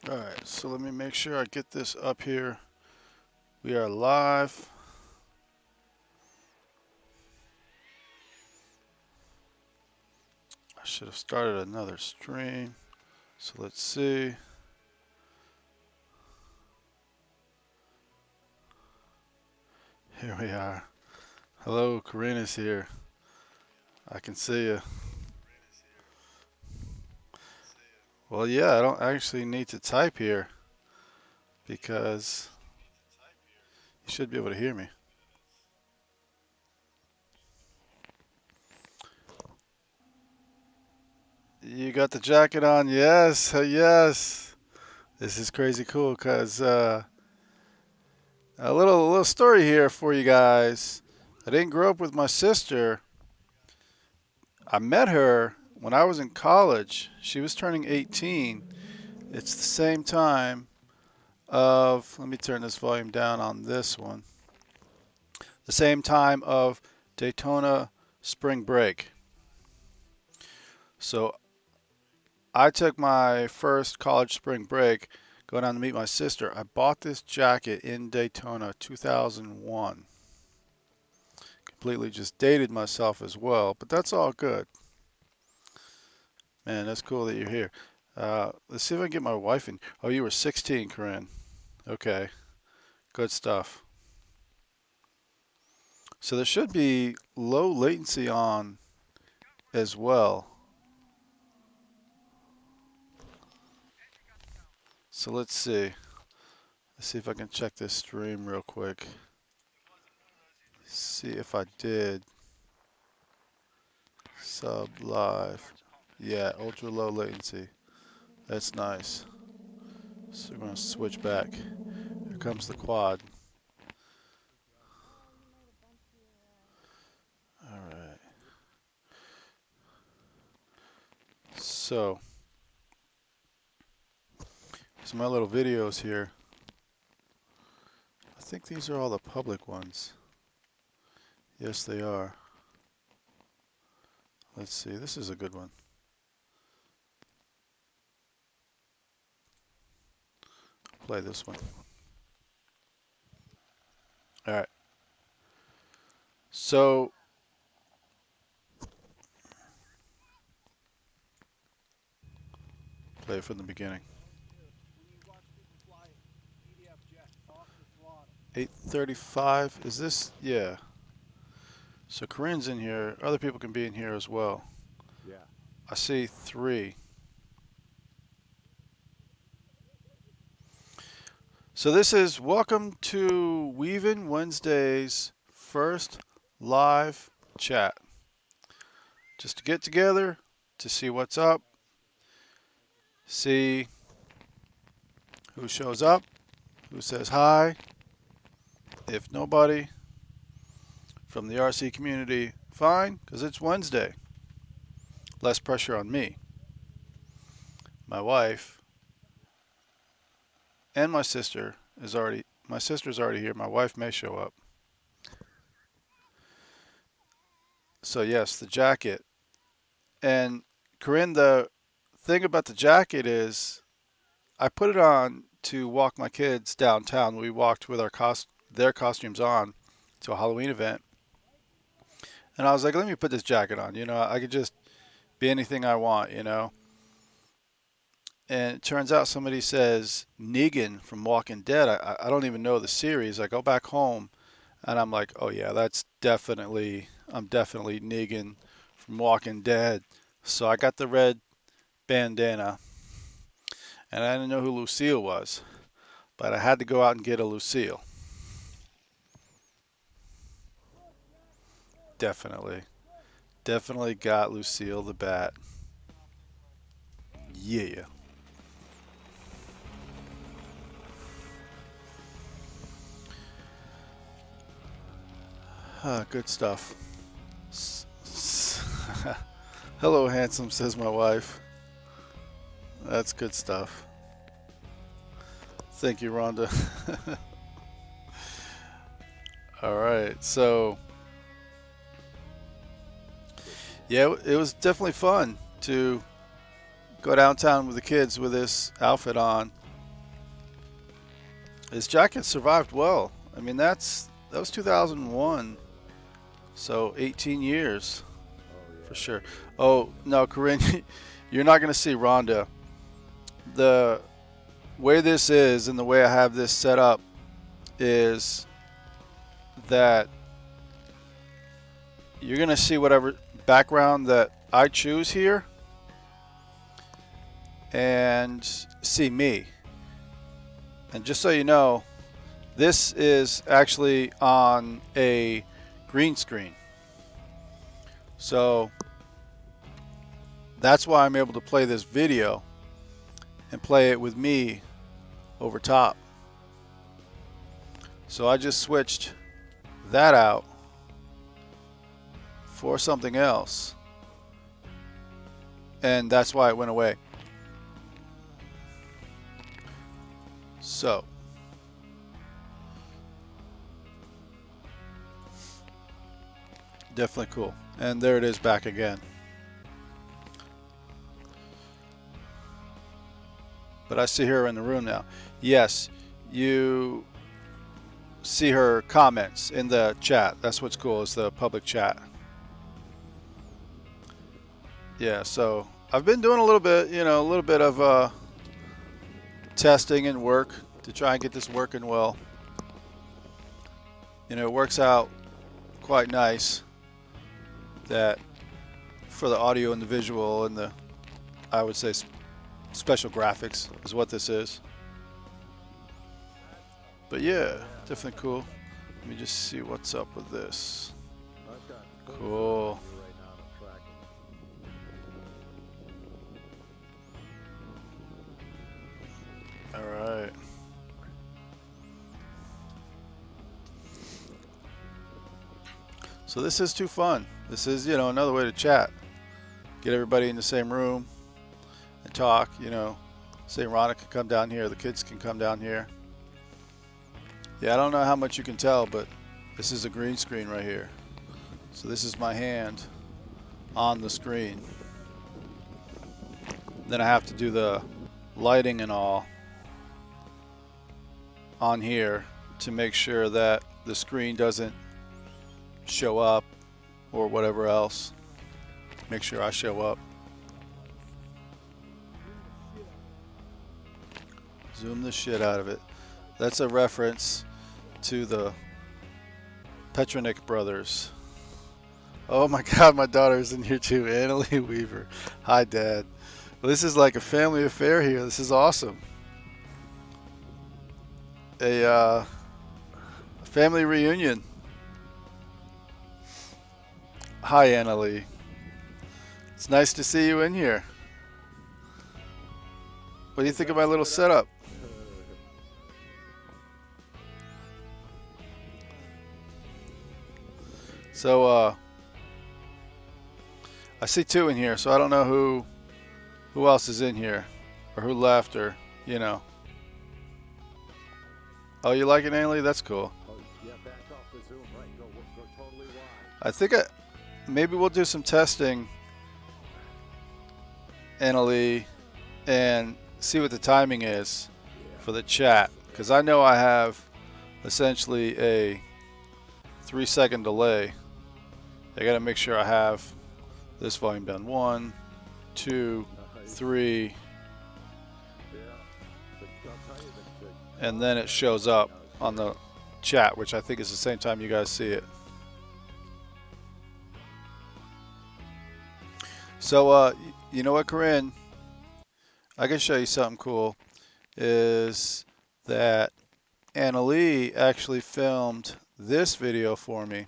Alright, so let me make sure I get this up here. We are live. I should have started another stream. So let's see. Here we are. Hello, Corinne is here. I can see you. Well, yeah, I don't actually need to type here because you should be able to hear me. You got the jacket on? Yes, yes. This is crazy cool because a little story here for you guys. I didn't grow up with my sister. I met her when I was in college. She was turning 18. It's the same time of, let me turn this volume down on this one. The same time of Daytona spring break. So I took my first college spring break going down to meet my sister. I bought this jacket in Daytona 2001. Completely just dated myself as well, but that's all good. Man, that's cool that you're here. Let's see if I can get my wife in. Oh, you were 16, Corinne. Okay, good stuff. So there should be low latency on as well. So let's see. Let's see if I can check this stream real quick. See if I did. Sub live. Yeah, ultra low latency. That's nice. So we're going to switch back. Here comes the quad. All right. So, some of my little videos here. I think these are all the public ones. Yes, they are. Let's see. This is a good one. Play this one. All right. So, play it from the beginning. 8:35. Is this? Yeah. So Corinne's in here. Other people can be in here as well. Yeah. I see 3. So this is welcome to Weaven Wednesday's first live chat. Just to get together, to see what's up, see who shows up, who says hi. If nobody from the RC community, fine, because it's Wednesday. Less pressure on me. My wife and my sister is already, my sister's already here. My wife may show up. So yes, the jacket. And Corinne, the thing about the jacket is I put it on to walk my kids downtown. We walked with their costumes on to a Halloween event. And I was like, let me put this jacket on. I could just be anything I want. And it turns out somebody says Negan from Walking Dead. I don't even know the series. I go back home and I'm like, oh yeah, I'm definitely Negan from Walking Dead. So I got the red bandana and I didn't know who Lucille was, but I had to go out and get a Lucille. Definitely. Definitely got Lucille the Bat. Yeah. Good stuff. Hello, handsome, says my wife. That's good stuff. Thank you, Rhonda. All right. So, yeah, it was definitely fun to go downtown with the kids with this outfit on. His jacket survived well. I mean, that was 2001, so 18 years Oh for yeah, sure. that is. Oh no, Corinne, you're not gonna see Rhonda. The way this is and the way I have this set up is that you're gonna see whatever background that I choose here and see me. And just so you know, this is actually on a green screen. So that's why I'm able to play this video and play it with me over top. So I just switched that out for something else, and that's why it went away. So definitely cool. And there it is back again. But I see her in the room now. Yes, you see her comments in the chat. That's what's cool, is the public chat. Yeah, so I've been doing a little bit, a little bit of testing and work to try and get this working well. It works out quite nice that for the audio and the visual and the, I would say, special graphics is what this is. But yeah, Yeah, definitely cool. Let me just see what's up with this. I've got full zoom Cool. on me right now, and I'm tracking All right. So this is too fun. This is, another way to chat. Get everybody in the same room and talk, Say Rhonda can come down here, the kids can come down here. Yeah, I don't know how much you can tell, but this is a green screen right here. So this is my hand on the screen. Then I have to do the lighting and all on here to make sure that the screen doesn't show up or whatever else. Make sure I show up. Zoom the shit out of it. That's a reference to the Petronic brothers. Oh my god, my daughter's in here too. Annalie Weaver. Hi, Dad. Well, this is like a family affair here. This is awesome. A family reunion. Hi, Annalie. It's nice to see you in here. What do you it. think of Set my little set up. setup? So, I see two in here, so I don't know who else is in here, or who left, or you know. Oh, you like it, Annalie? That's cool. Oh yeah, back off the zoom. Right, go totally wide. I think maybe we'll do some testing, Annalie, and see what the timing is Yeah. for the chat, because I know I have essentially a 3-second delay. I gotta make sure I have this volume down. 1, 2, Nice. 3, Yeah. I'll tell you the and then it content shows right up now is on great. the chat, which I think is the same time you guys see it. So, you know what, Corinne? I can show you something cool. Is that Annalie actually filmed this video for me.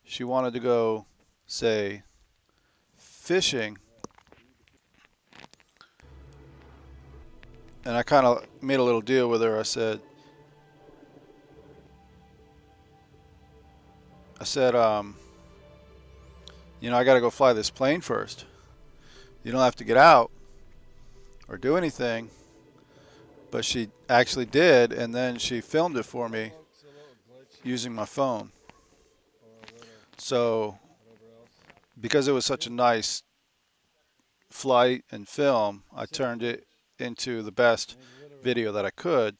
She wanted to go, say, fishing, and I kind of made a little deal with her. I said, I got to go fly this plane first. You don't have to get out or do anything. But she actually did, and then she filmed it for me using my phone. So, because it was such a nice flight and film, I turned it into the best video that I could.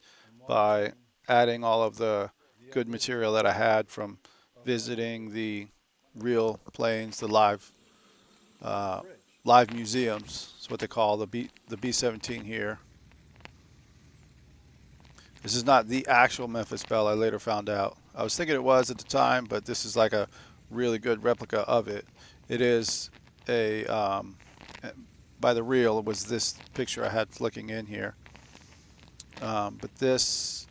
by adding all of the good material that I had from visiting the real planes, the uh, live museums. It's what they call the B-17 here. This is not the actual Memphis Belle. I later found out. I was thinking it was at the time, but this is like a really good replica of it. It is a by the reel. It was this picture I had flicking in here, but this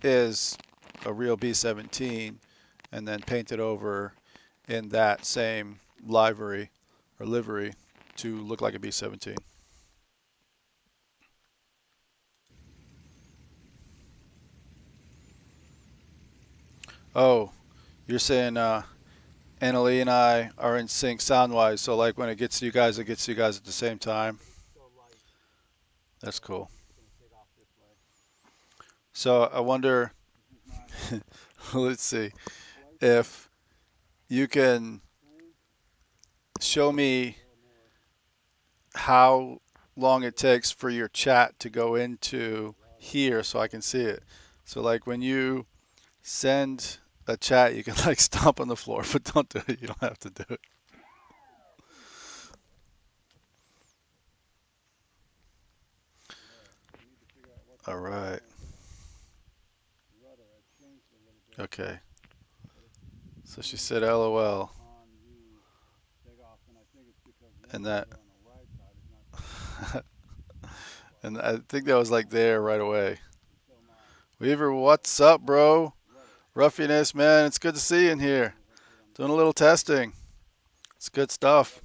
is a real B-17, and then painted over in that same livery or livery to look like a B-17. Oh, you're saying Annalie and I are in sync sound-wise, so like when it gets to you guys, it gets to you guys at the same time. That's cool. So I wonder, let's see, if you can show me how long it takes for your chat to go into here so I can see it. So like when you send a chat, you can like stomp on the floor, but don't do it. You don't have to do it. All right. Okay. So she said LOL. And that and I think that was like there right away. Weaver, what's up, bro? Ruffiness, man, it's good to see you in here. Doing a little testing. It's good stuff.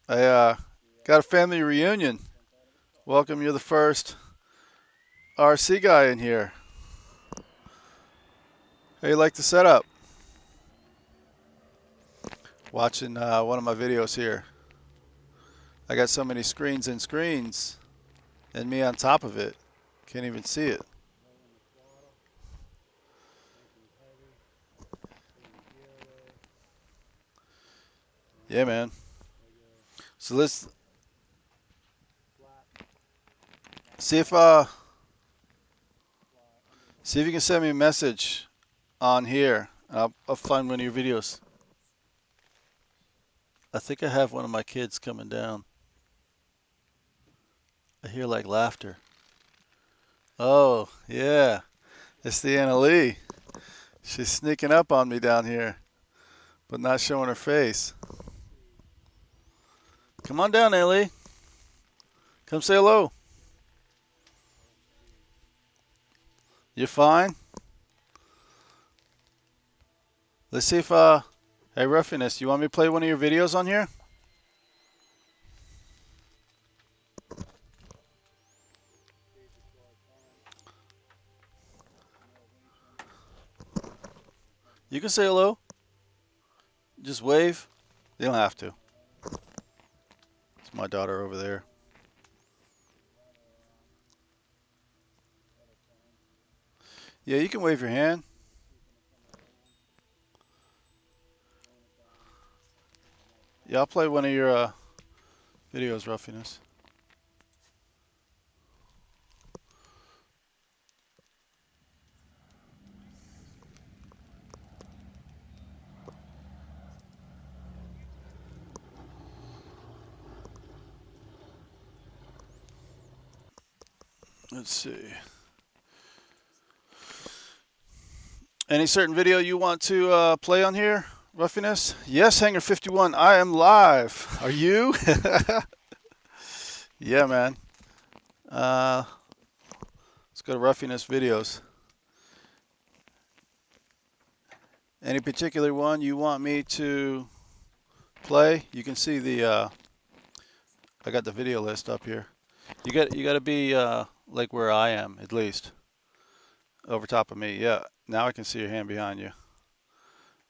I got a family reunion. Welcome, you're the first RC guy in here. How you like the setup? Watching one of my videos here. I got so many screens and screens, and me on top of it. Can't even see it. Yeah, man. So let's see if see if you can send me a message on here. I'll find one of your videos. I think I have one of my kids coming down. I hear like laughter. Oh, yeah. It's the Anna Lee. She's sneaking up on me down here, but not showing her face. Come on down, Ellie. Come say hello. You fine? Let's see if hey Ruffiness, you want me to play one of your videos on here? You can say hello. Just wave. You don't have to. It's my daughter over there. Yeah, you can wave your hand. Yeah, I'll play one of your videos, Ruffiness. Let's see. Any certain video you want to play on here, Ruffiness? Yes, Hanger 51. I am live. Are you? Yeah, man. Uh, let's go to Ruffiness videos. Any particular one you want me to play? You can see the. I got the video list up here. You got to be like where I am at least, over top of me. Yeah. Now I can see your hand behind you,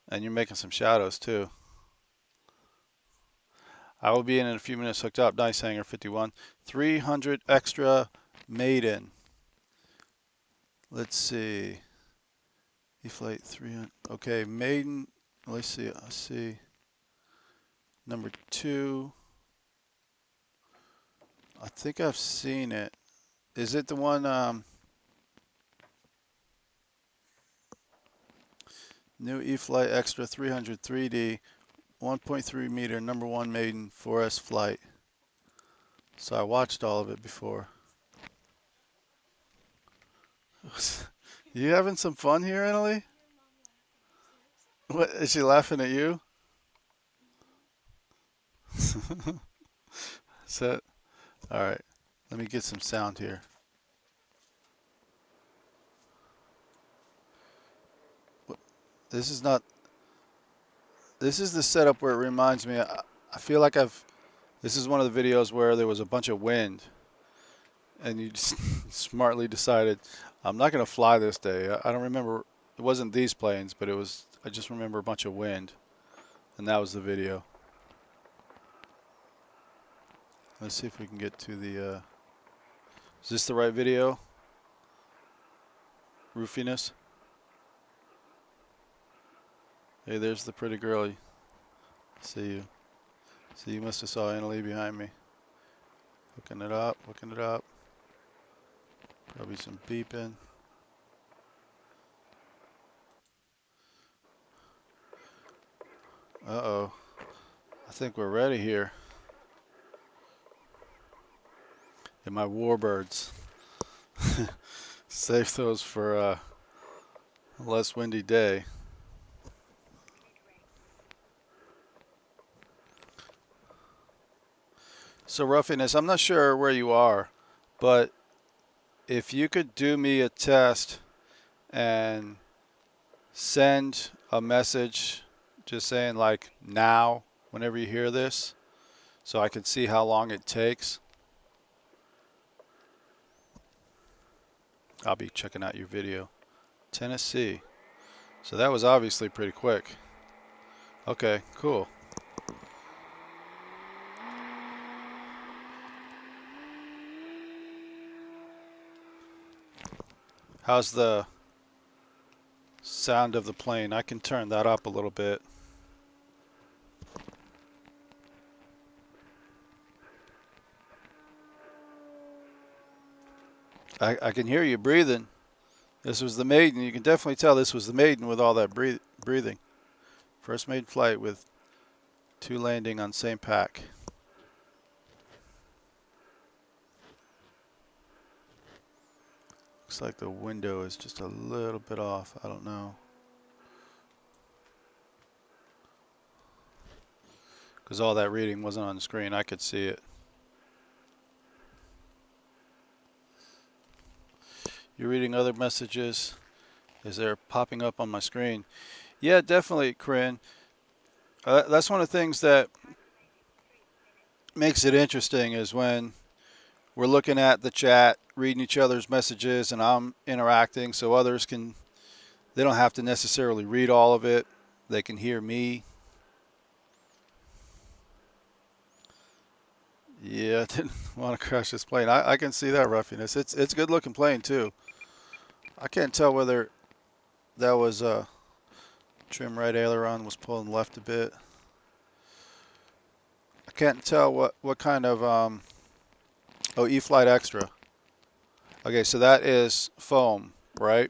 and you're making some shadows too. I will be in a few minutes. Hooked up. Nice Hanger 51. 300 extra maiden. Let's see. E-Flight 300. Okay, maiden. Let's see. I see. Number 2. I think I've seen it. Is it the one new E-Flight Extra 300 3D 1.3 meter number one maiden 4S flight? So I watched all of it before. You having some fun here, Annalie? What is she laughing at you? Set. All right. Let me get some sound here. This is not. This is the setup where it reminds me. I feel like I've. This is one of the videos where there was a bunch of wind, and you just smartly decided, I'm not going to fly this day. I don't remember. It wasn't these planes, but it was. I just remember a bunch of wind, and that was the video. Let's see if we can get to the. Is this the right video? Roofiness. Hey, there's the pretty girl. See you. See, you must have saw Annalie behind me. Hooking it up, hooking it up. Probably some beeping. Uh-oh. I think we're ready here. And my warbirds. Save those for a less windy day. So Ruffiness, I'm not sure where you are, but if you could do me a test and send a message just saying like now, whenever you hear this, so I can see how long it takes. I'll be checking out your video. Tennessee. So that was obviously pretty quick. Okay, cool. How's the sound of the plane? I can turn that up a little bit. I can hear you breathing. This was the maiden. You can definitely tell this was the maiden with all that breathing. First maiden flight with 2 landing on same pack. Looks like the window is just a little bit off. I don't know. Because all that reading wasn't on the screen. I could see it. You're reading other messages as they're popping up on my screen. Yeah, definitely, Corinne. That's one of the things that makes it interesting is when we're looking at the chat, reading each other's messages, and I'm interacting so others can, they don't have to necessarily read all of it. They can hear me. Yeah, I didn't want to crash this plane. I can see that ruffiness. It's a good looking plane too. I can't tell whether that was a trim right aileron was pulling left a bit. I can't tell what kind of oh, E-Flight Extra. Okay, so that is foam, right?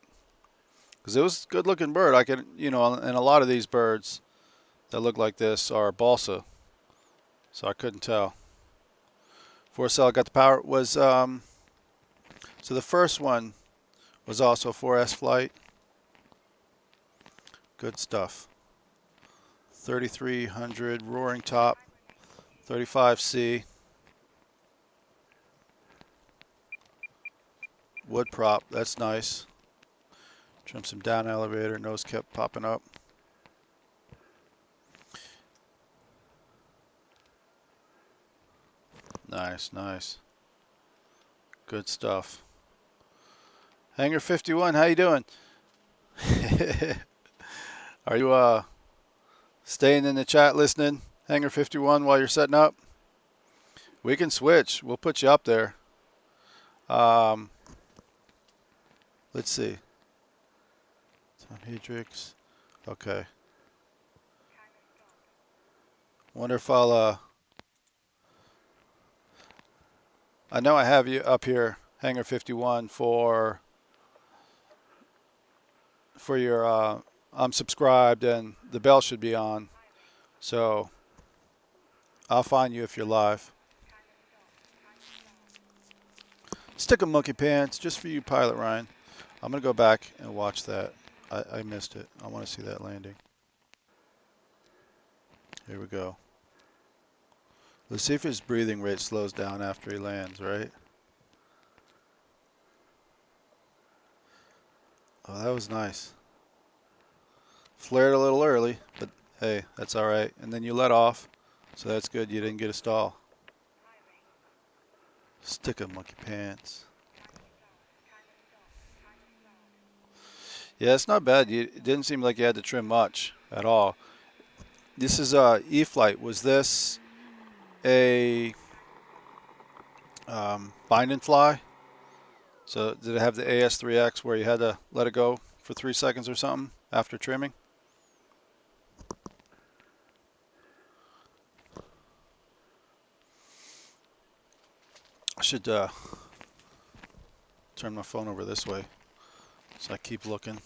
Because it was a good looking bird. I could, you know, and a lot of these birds that look like this are balsa, so I couldn't tell. 4SL got the power. Was so the first one was also 4S flight. Good stuff. 3300 roaring top, 35C wood prop. That's nice. Trim some down elevator. Nose kept popping up. Nice, nice. Good stuff. Hangar 51, how you doing? Are you staying in the chat listening, Hangar 51, while you're setting up? We can switch. We'll put you up there. Let's see. Tom Hedrix. Okay. Wonder if I'll I know I have you up here Hangar 51 for your I'm subscribed and the bell should be on. So I'll find you if you're live. Stick 'em monkey pants just for you, Pilot Ryan. I'm gonna go back and watch that. I missed it. I want to see that landing. Here we go. Let's see if his breathing rate slows down after he lands, right? Oh, that was nice. Flared a little early, but hey, that's all right. And then you let off, so that's good. You didn't get a stall. Stick 'em monkey pants. Yeah, it's not bad. It didn't seem like you had to trim much at all. This is E-Flight. Was this a bind and fly? So did it have the AS3X where you had to let it go for 3 seconds or something after trimming? I should turn my phone over this way so I keep looking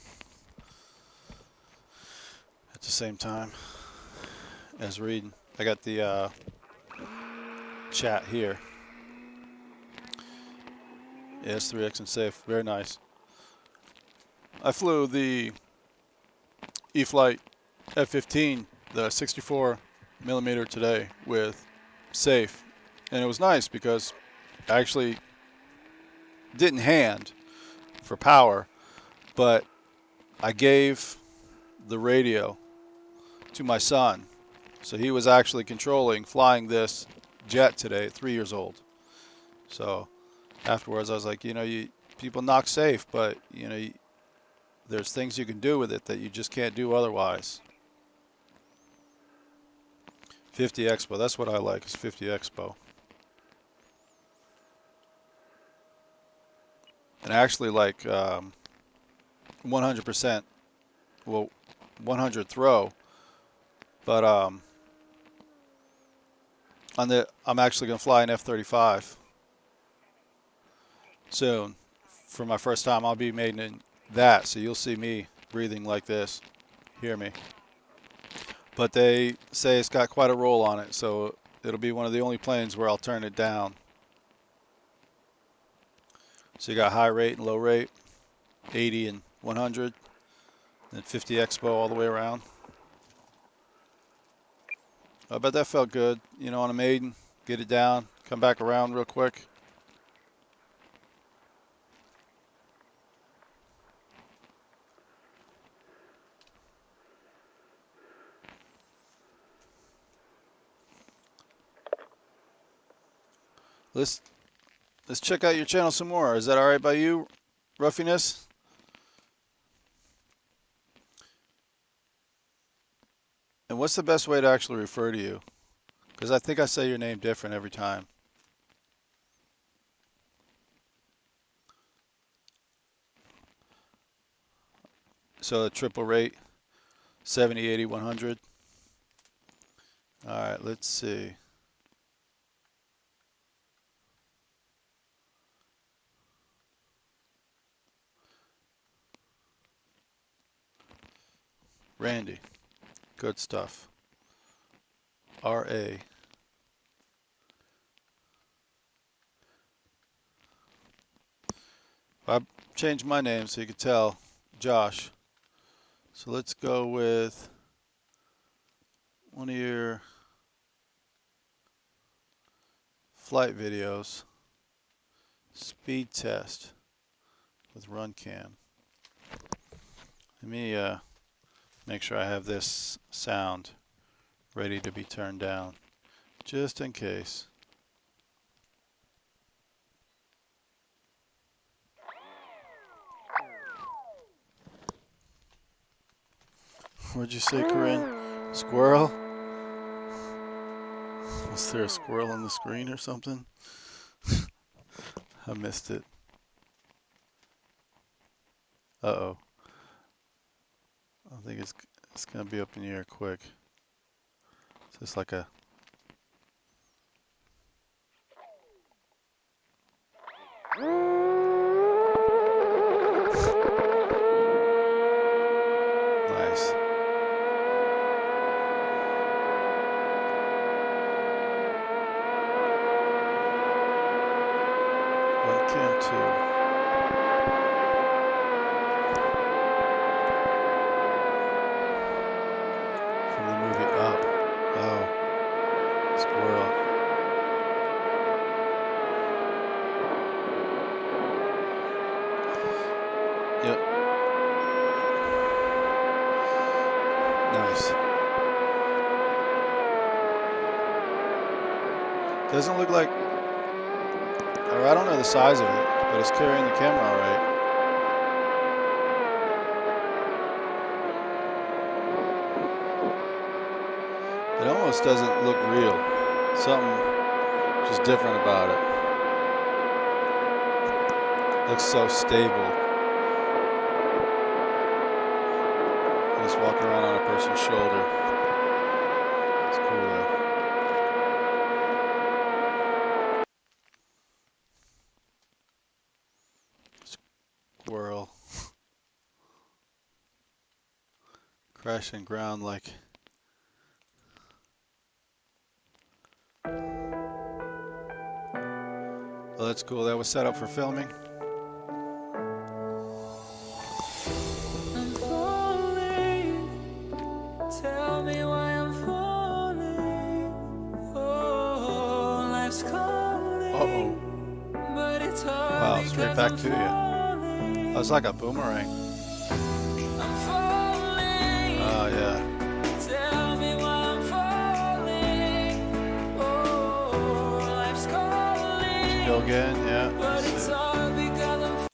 at the same time as reading. I got the chat here. AS3X and safe. Very nice. I flew the E-Flight F-15, the 64 millimeter today with safe, and it was nice because I actually didn't hand for power, but I gave the radio to my son, so he was actually flying this jet today at 3 years old. So afterwards I was like, people knock safe, but there's things you can do with it that you just can't do otherwise. 50 Expo, that's what I like, is 50 Expo. And I actually like 100%, well, 100 throw, but I'm actually going to fly an F-35 soon. For my first time, I'll be making that, so you'll see me breathing like this. Hear me. But they say it's got quite a roll on it, so it'll be one of the only planes where I'll turn it down. So you got high rate and low rate, 80 and 100, and 50 Expo all the way around. I bet that felt good, on a maiden. Get it down, come back around real quick. Let's check out your channel some more. Is that all right by you, Ruffiness? And what's the best way to actually refer to you? Because I think I say your name different every time. So the triple rate, 70, 80, 100. All right, let's see. Randy, good stuff. R.A. I changed my name so you could tell, Josh. So let's go with one of your flight videos. Speed test with run cam. Let me make sure I have this sound ready to be turned down, just in case. What'd you say, Corinne? Squirrel? Was there a squirrel on the screen or something? I missed it. Uh-oh. I think it's gonna be up in the air quick. It's just like a... Cam 2. From the movie Up. Oh, squirrel. Yep. Nice. Doesn't look like, or I don't know the size of it, but it's carrying the camera all right. It almost doesn't look real. Something just different about it. Looks so stable. Just walking around on a person's shoulder. It's cool though. Squirrel. Crashing ground like. Well, that's cool. That was set up for filming. I'm falling. Tell me why I'm falling. Oh, life's calling. Uh-oh. But it's hard. Wow, straight back to you. That was like a boomerang. I'm falling. Oh, yeah. Tell me why I'm falling. Oh, life's calling. Go again, yeah. But it's hard because I'm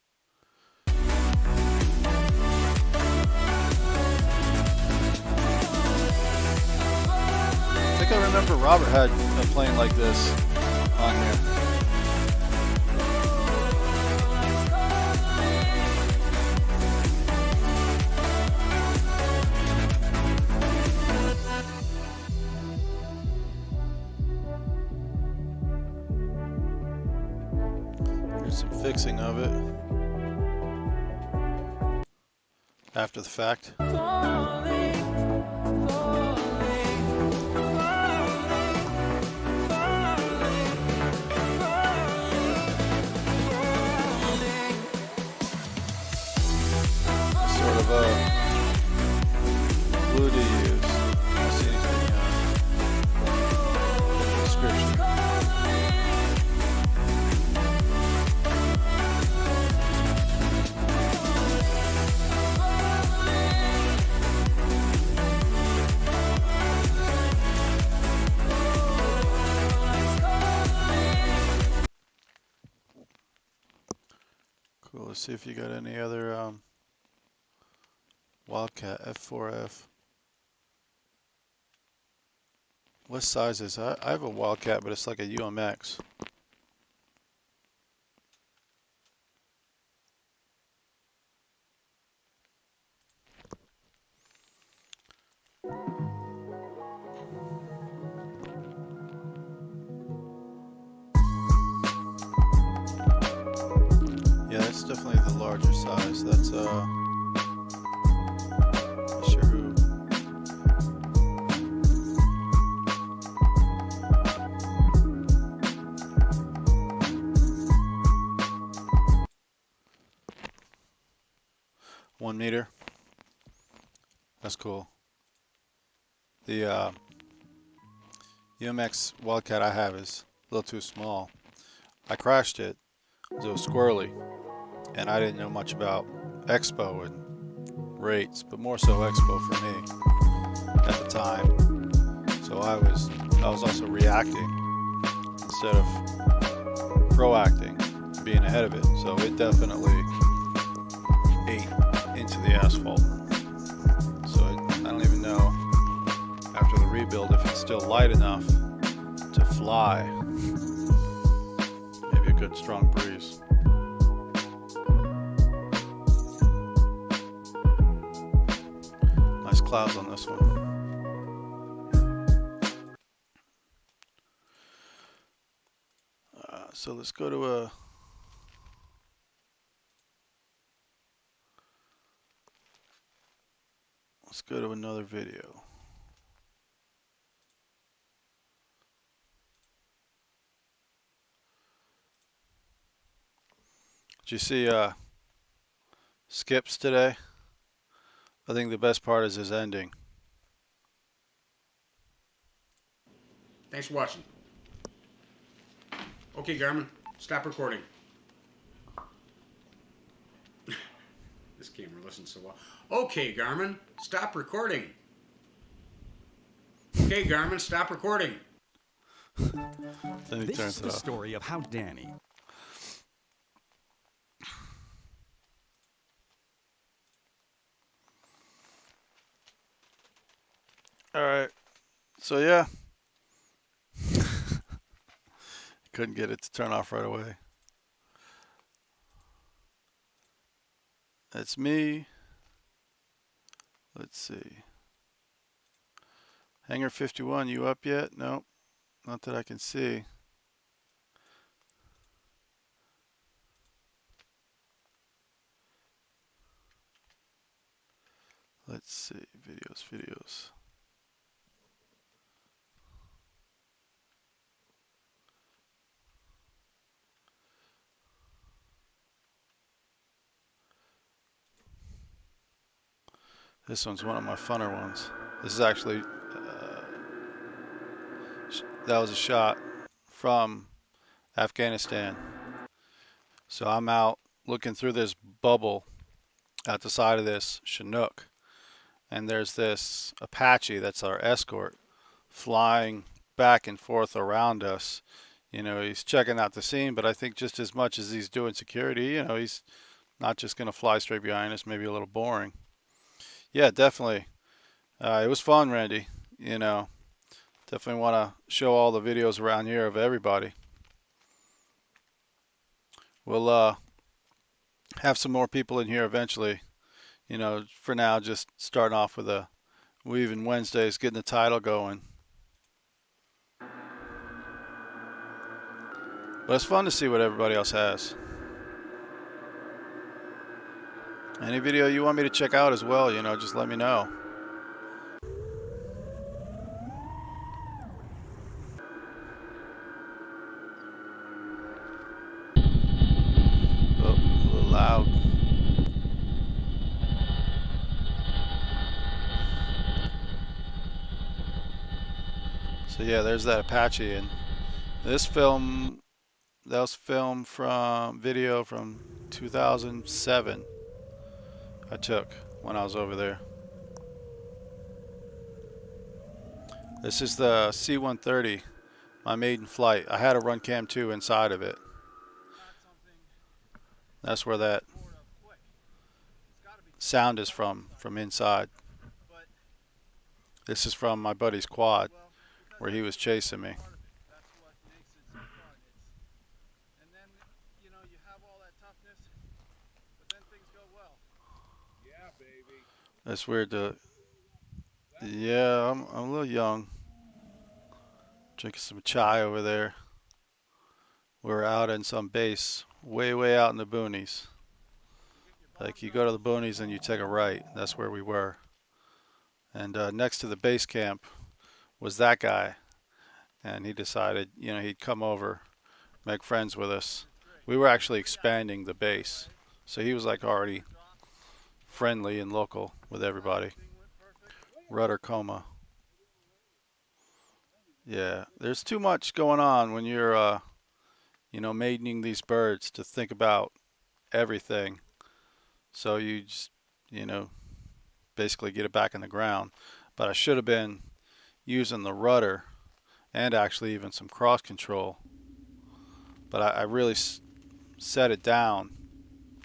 I think I remember Robert had a plane like this on here. Here's some fixing of it after the fact. falling, falling, falling, Sort of a glue to use. I don't see anything in the description. Cool. Let's see if you got any other Wildcat F4F. What size is that? I have a Wildcat, but it's like a UMX. Yeah, that's definitely the larger size. That's sure who. One meter. That's cool. The UMX Wildcat I have is a little too small. I crashed it. It was squirrely, and I didn't know much about expo and rates, but more so expo for me at the time. So I was also reacting instead of proacting, being ahead of it. So it definitely ate into the asphalt. So I don't even know after the rebuild if it's still light enough to fly. Maybe a good strong breeze. Nice clouds on this one. So let's go to another video. Did you see Skips today? I think the best part is his ending. Thanks for watching. Okay, Garmin, stop recording. This camera listens so well. Okay, Garmin, stop recording. Okay, Garmin, stop recording. Then he This turns is it the off. story of how Danny. All right. So yeah, couldn't get it to turn off right away. That's me. Let's see. Hangar 51, you up yet? Nope, not that I can see. Let's see. Videos. This one's one of my funner ones. This is actually, that was a shot from Afghanistan. So I'm out looking through this bubble at the side of this Chinook, and there's this Apache that's our escort flying back and forth around us. You know, he's checking out the scene, but I think just as much as he's doing security, you know, he's not just going to fly straight behind us, maybe a little boring. Yeah, definitely. It was fun, Randy. You know, definitely want to show all the videos around here of everybody. We'll have some more people in here eventually. You know, for now, just starting off with a Weaven Wednesdays, getting the title going. But it's fun to see what everybody else has. Any video you want me to check out as well, you know, just let me know. Oh, a little loud. So yeah, there's that Apache, and this film, that was filmed from video from 2007 I took when I was over there. This is the C-130, my maiden flight. I had a run cam 2 inside of it. That's where that sound is from inside. This is from my buddy's quad, where he was chasing me. That's weird to, yeah, I'm a little young. Drinking some chai over there. We're out in some base, way out in the boonies. Like you go to the boonies and you take a right. That's where we were. And next to the base camp was that guy. And he decided, you know, he'd come over, make friends with us. We were actually expanding the base. So he was like already friendly and local with everybody. Rudder coma. Yeah, there's too much going on when you're, you know, maidening these birds to think about everything. So you just, you know, basically get it back in the ground. But I should have been using the rudder and actually even some cross control. But I really set it down,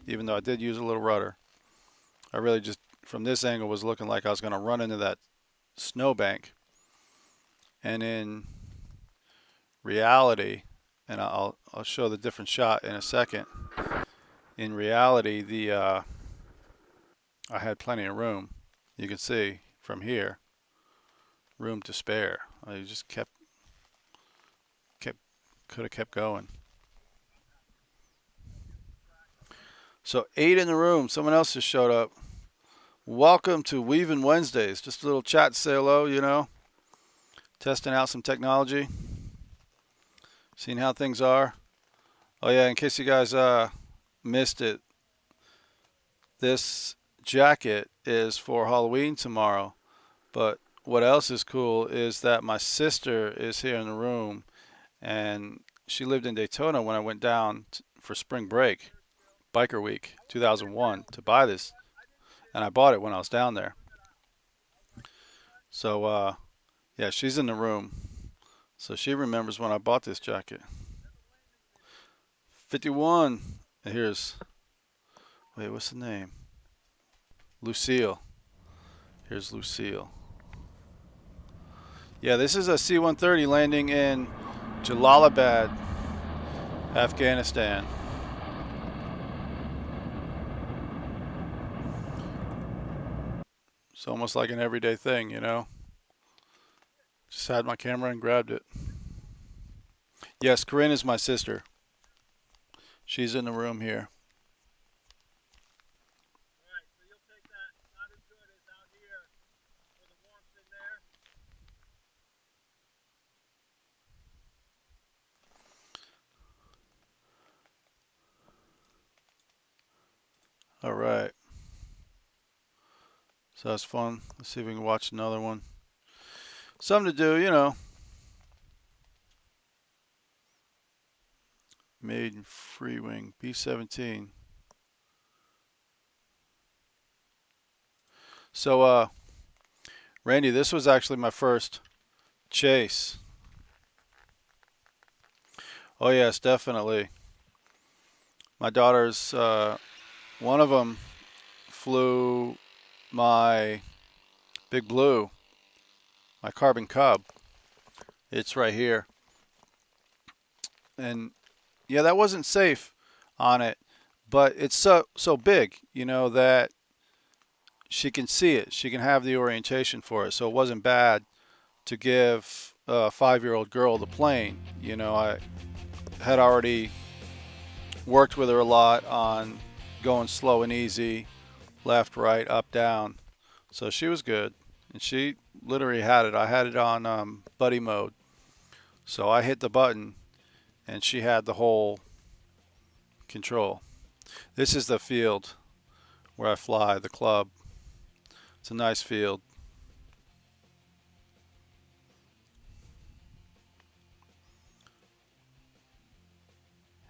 even though I did use a little rudder. I really just, from this angle, was looking like I was going to run into that snowbank. And in reality, and I'll show the different shot in a second. In reality, I had plenty of room. You can see from here, room to spare. I just could have kept going. So 8 in the room. Someone else just showed up. Welcome to Weaven Wednesdays. Just a little chat to say hello, you know. Testing out some technology. Seeing how things are. Oh yeah, in case you guys missed it. This jacket is for Halloween tomorrow. But what else is cool is that my sister is here in the room, and she lived in Daytona when I went down for spring break, Biker Week 2001, to buy this, and I bought it when I was down there. So yeah, she's in the room, so she remembers when I bought this jacket. 51. Here's, wait, what's the name? Lucille. Here's Lucille. Yeah, this is a C-130 landing in Jalalabad, Afghanistan. It's almost like an everyday thing, you know? Just had my camera and grabbed it. Yes, Corinne is my sister. She's in the room here. All right. So that's fun. Let's see if we can watch another one. Something to do, you know. Made in free wing, B-17. So, Randy, this was actually my first chase. Oh, yes, definitely. My daughters, one of them flew my Big Blue, my Carbon Cub. It's right here. And yeah, that wasn't safe on it, but it's so big, you know, that she can see it. She can have the orientation for it. So it wasn't bad to give a 5-year-old girl the plane. You know, I had already worked with her a lot on going slow and easy, left, right, up, down. So she was good, and she literally had it. I had it on buddy mode, so I hit the button, and she had the whole control. This is the field where I fly, the club. It's a nice field.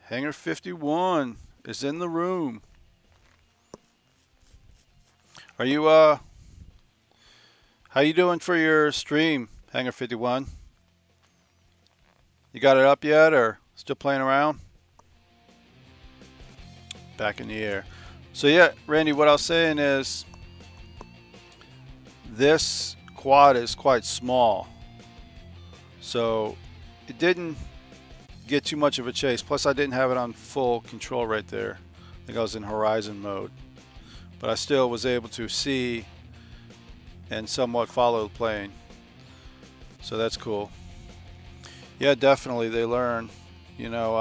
Hangar 51 is in the room. Are you how you doing for your stream, Hangar 51? You got it up yet or still playing around? Back in the air. So yeah, Randy, what I was saying is this quad is quite small. So it didn't get too much of a chase. Plus I didn't have it on full control right there. I think I was in horizon mode. But I still was able to see and somewhat follow the plane. So that's cool. Yeah, definitely they learn. You know,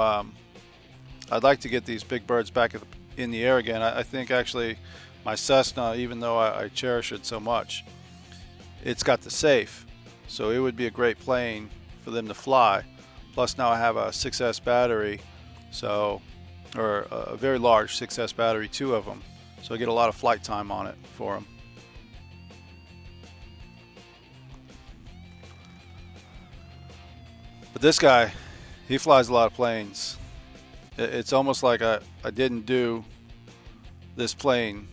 I'd like to get these big birds back in the air again. I think actually my Cessna, even though I cherish it so much, it's got the safe. So it would be a great plane for them to fly. Plus now I have a 6S battery, so or a very large 6S battery, 2 of them. So I get a lot of flight time on it for them. But this guy, he flies a lot of planes. It's almost like I didn't do this plane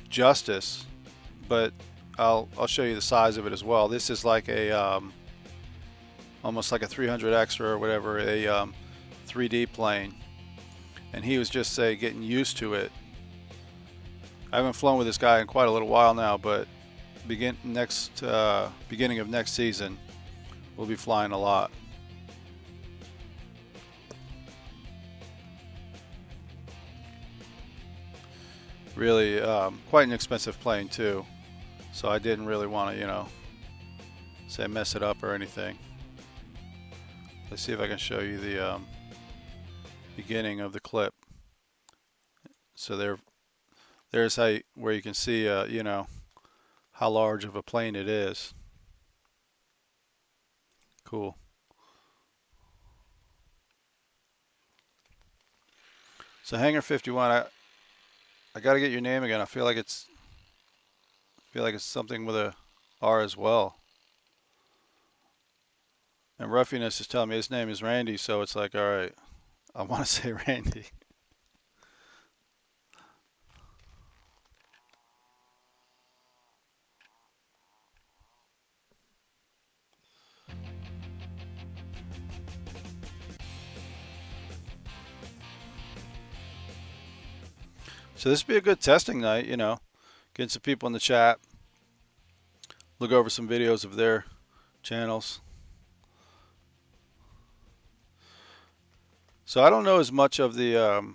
justice, but I'll show you the size of it as well. This is like a almost like a 300 extra or whatever, a 3D plane, and he was just say getting used to it. I haven't flown with this guy in quite a little while now, but beginning of next season, we'll be flying a lot. Really, quite an expensive plane too, so I didn't really want to, you know, say mess it up or anything. Let's see if I can show you the beginning of the clip. So there's where you can see, you know, how large of a plane it is. Cool. So Hangar 51, I got to get your name again. I feel like it's something with a R as well. And Ruffiness is telling me his name is Randy, so it's like, all right, I want to say Randy. So this would be a good testing night, you know, getting some people in the chat, look over some videos of their channels. So I don't know as much of the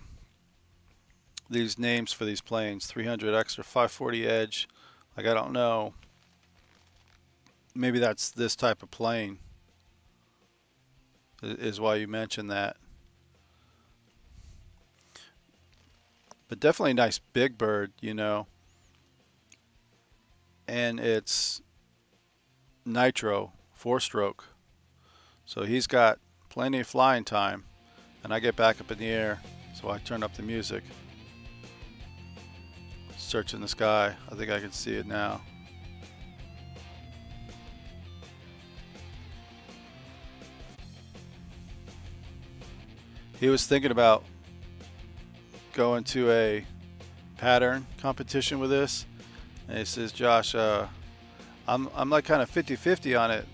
these names for these planes, 300X or 540 Edge. Like, I don't know. Maybe that's this type of plane is why you mentioned that. But definitely a nice big bird, you know. And it's nitro, 4-stroke. So he's got plenty of flying time. And I get back up in the air, so I turn up the music. Searching the sky. I think I can see it now. He was thinking about going to a pattern competition with this, and he says, Josh, I'm like kind of 50-50 on it.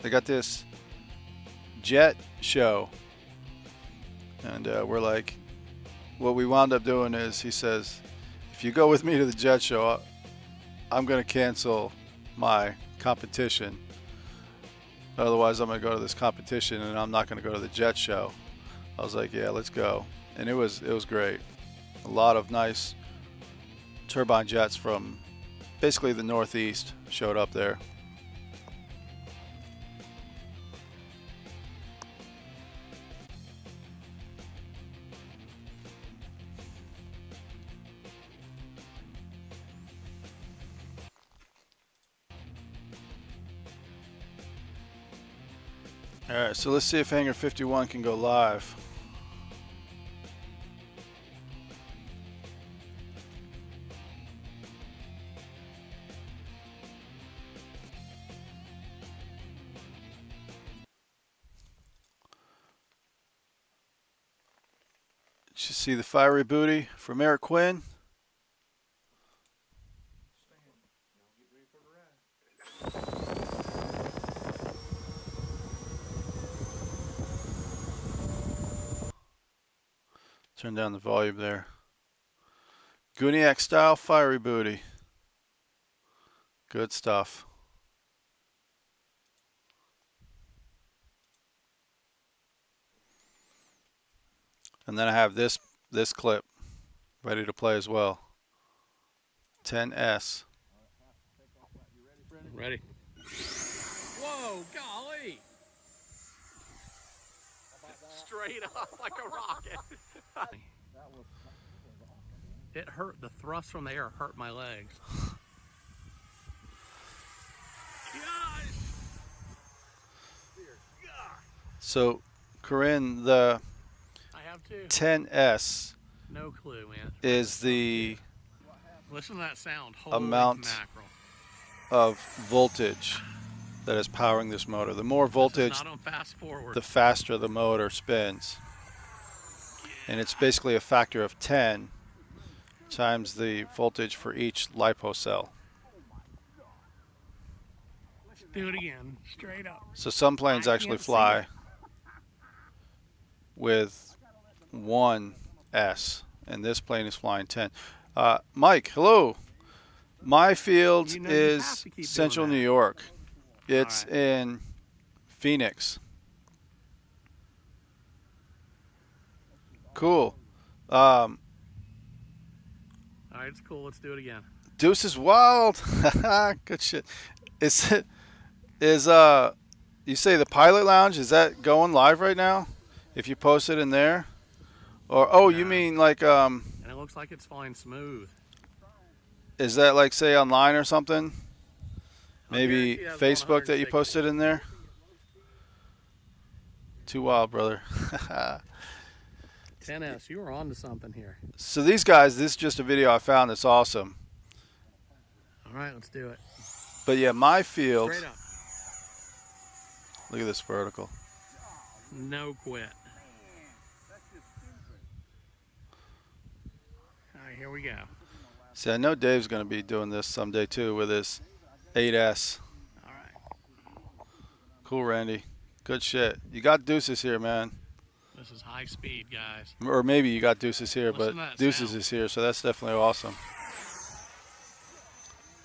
They got this jet show, and we're like, what we wound up doing is, he says, if you go with me to the jet show, I'm going to cancel my competition. Otherwise, I'm going to go to this competition, and I'm not going to go to the jet show. I was like, yeah, let's go. And it was great. A lot of nice turbine jets from basically the Northeast showed up there. All right, so let's see if Hangar 51 can go live. Did you see the fiery booty from Eric Quinn? Turn down the volume there. Guniac style fiery booty. Good stuff. And then I have this clip ready to play as well. 10S. Ready. Whoa, golly! Straight up like a rocket. It hurt. The thrust from the air hurt my legs. So, Corinne, the I have to. 10S No clue, man. is the Listen to that sound. Holy amount mackerel. of voltage that is powering this motor. The more voltage, Not on fast forward. the faster the motor spins. And it's basically a factor of 10 times the voltage for each LiPo cell. Let's do it again. Straight up. So some planes I actually can't see fly it. with 1S, and this plane is flying 10. Mike, hello. My field You know you have is to keep Central doing New that. York. It's right. in Phoenix. Cool. All right, it's cool. Let's do it again. Deuce is wild. Good shit. Is you say the pilot lounge, is that going live right now? If you post it in there? Or you No. mean like And it looks like it's flying smooth. is that like say online or something? Maybe guarantee that's Facebook that you 160. posted in there? Too wild, brother. 10S, you were on to something here. So these guys, this is just a video I found that's awesome. All right, let's do it. But yeah, my field. Straight up. Look at this vertical. No quit. All right, here we go. See, I know Dave's going to be doing this someday too with his 8S. All right. Cool, Randy. Good shit. You got deuces here, man. This is high speed, guys. Or maybe you got deuces here, Listen but to that deuces sound. is here, so that's definitely awesome.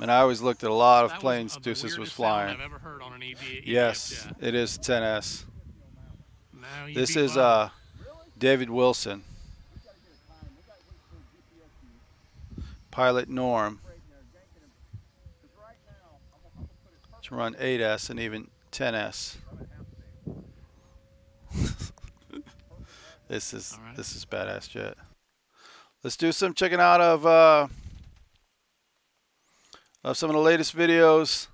And I always looked at a lot of That planes was deuces the was weirdest sound flying. I've ever heard on an EV Yes, jet. it is 10S. Now you This beat is Bubba. David Wilson. Pilot Norm. To run 8S and even 10S. This is badass jet. Let's do some checking out of some of the latest videos.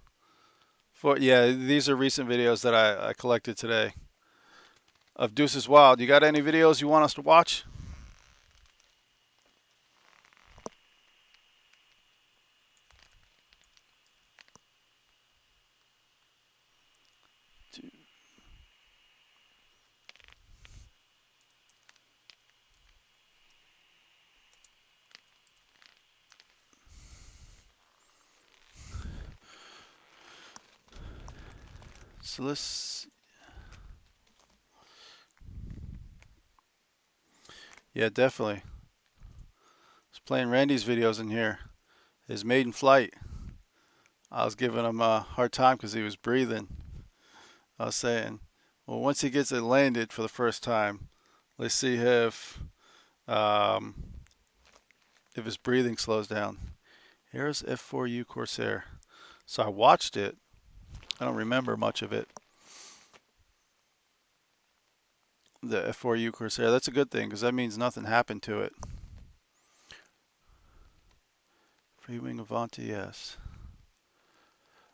These are recent videos that I collected today of Deuces Wild. You got any videos you want us to watch? So let's. Yeah, definitely. I was playing Randy's videos in here. His maiden flight. I was giving him a hard time because he was breathing. I was saying, well, once he gets it landed for the first time, let's see if his breathing slows down. Here's F4U Corsair. So I watched it. I don't remember much of it. The F4U Corsair. That's a good thing because that means nothing happened to it. Freewing Avanti, yes.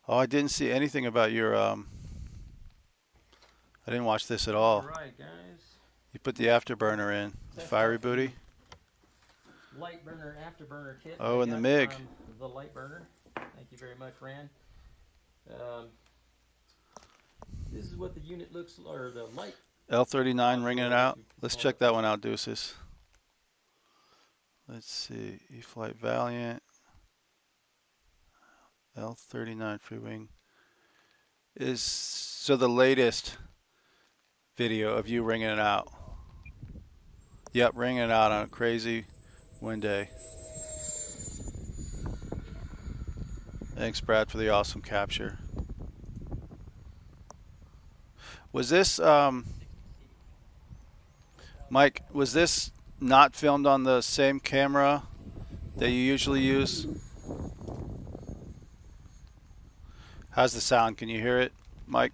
Oh, I didn't see anything about your. I didn't watch this at all. All right, guys. You put the afterburner in. The fiery booty. Light burner afterburner kit. Oh, I and the got MiG. from the light burner. Thank you very much, Rand. This is what the unit looks, or the light. L39 ringing it out. Let's check that one out, Deuces. Let's see. E-Flight Valiant. L39 Freewing. Is so the latest video of you ringing it out. Yep, ringing it out on a crazy wind day. Thanks, Brad, for the awesome capture. Was this, Mike, was this not filmed on the same camera that you usually use? How's the sound? Can you hear it, Mike?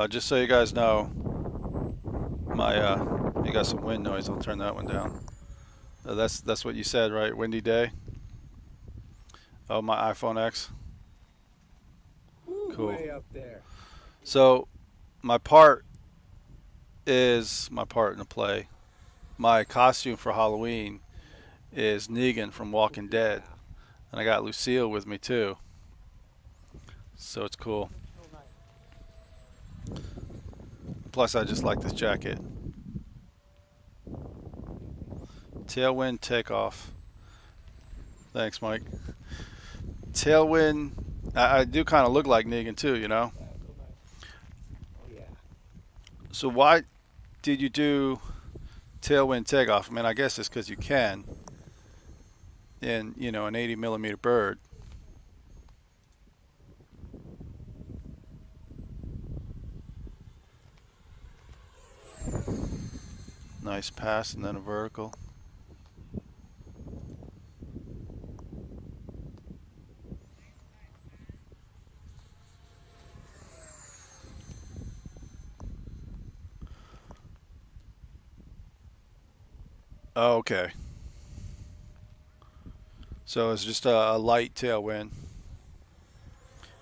Just so you guys know, you got some wind noise. I'll turn that one down. That's what you said, right? Windy day. Oh, my iPhone X. Cool. Way up there. So, my part in the play. My costume for Halloween is Negan from Walking Dead, and I got Lucille with me too. So it's cool. Plus, I just like this jacket. Tailwind takeoff. Thanks, Mike. Tailwind. I do kind of look like Negan too, you know. So why did you do tailwind takeoff? I mean, I guess it's because you can. In an 80mm bird. Nice pass and then a vertical. Oh, okay. So it's just a light tailwind.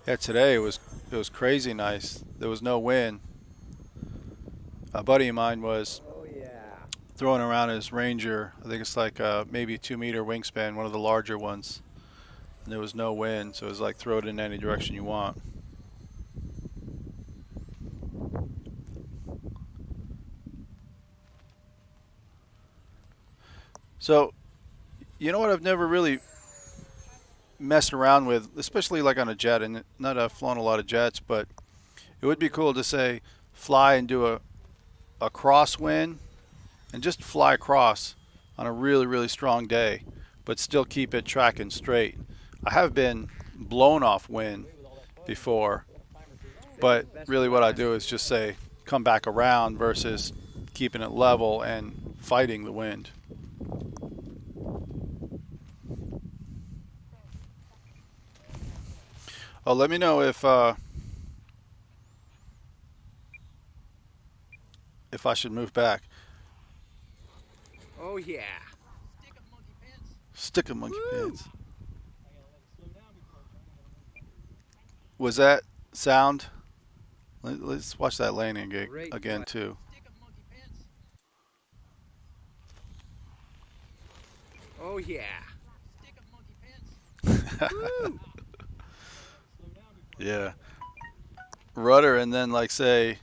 Yeah, today it was crazy nice. There was no wind. A buddy of mine was Oh yeah. throwing around his Ranger. I think it's like maybe a 2 meter wingspan, one of the larger ones. And there was no wind, so it was like throw it in any direction you want. So, you know what I've never really messed around with, especially like on a jet, and not I've flown a lot of jets, but it would be cool to say fly and do a crosswind and just fly across on a really, really strong day, but still keep it tracking straight. I have been blown off wind before, but really what I do is just say come back around versus keeping it level and fighting the wind. Oh, let me know if I should move back. Oh yeah. Stick a monkey pants. Was that sound? Let's watch that landing again too. Oh yeah. Yeah. Rudder and then like say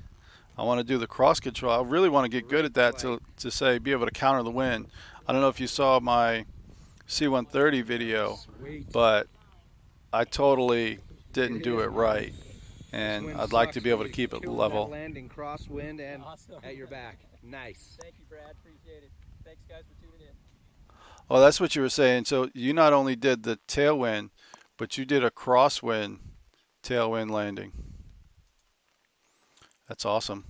I want to do the cross control. I really want to get good at that to say be able to counter the wind. I don't know if you saw my C-130 video, Sweet. but I totally didn't do it right, and I'd like to be able to keep it level. Landing crosswind and Awesome. at your back. Nice. Thank you, Brad. Appreciate it. Thanks, guys, for tuning in. Oh, that's what you were saying. So you not only did the tailwind, but you did a crosswind tailwind landing. That's awesome.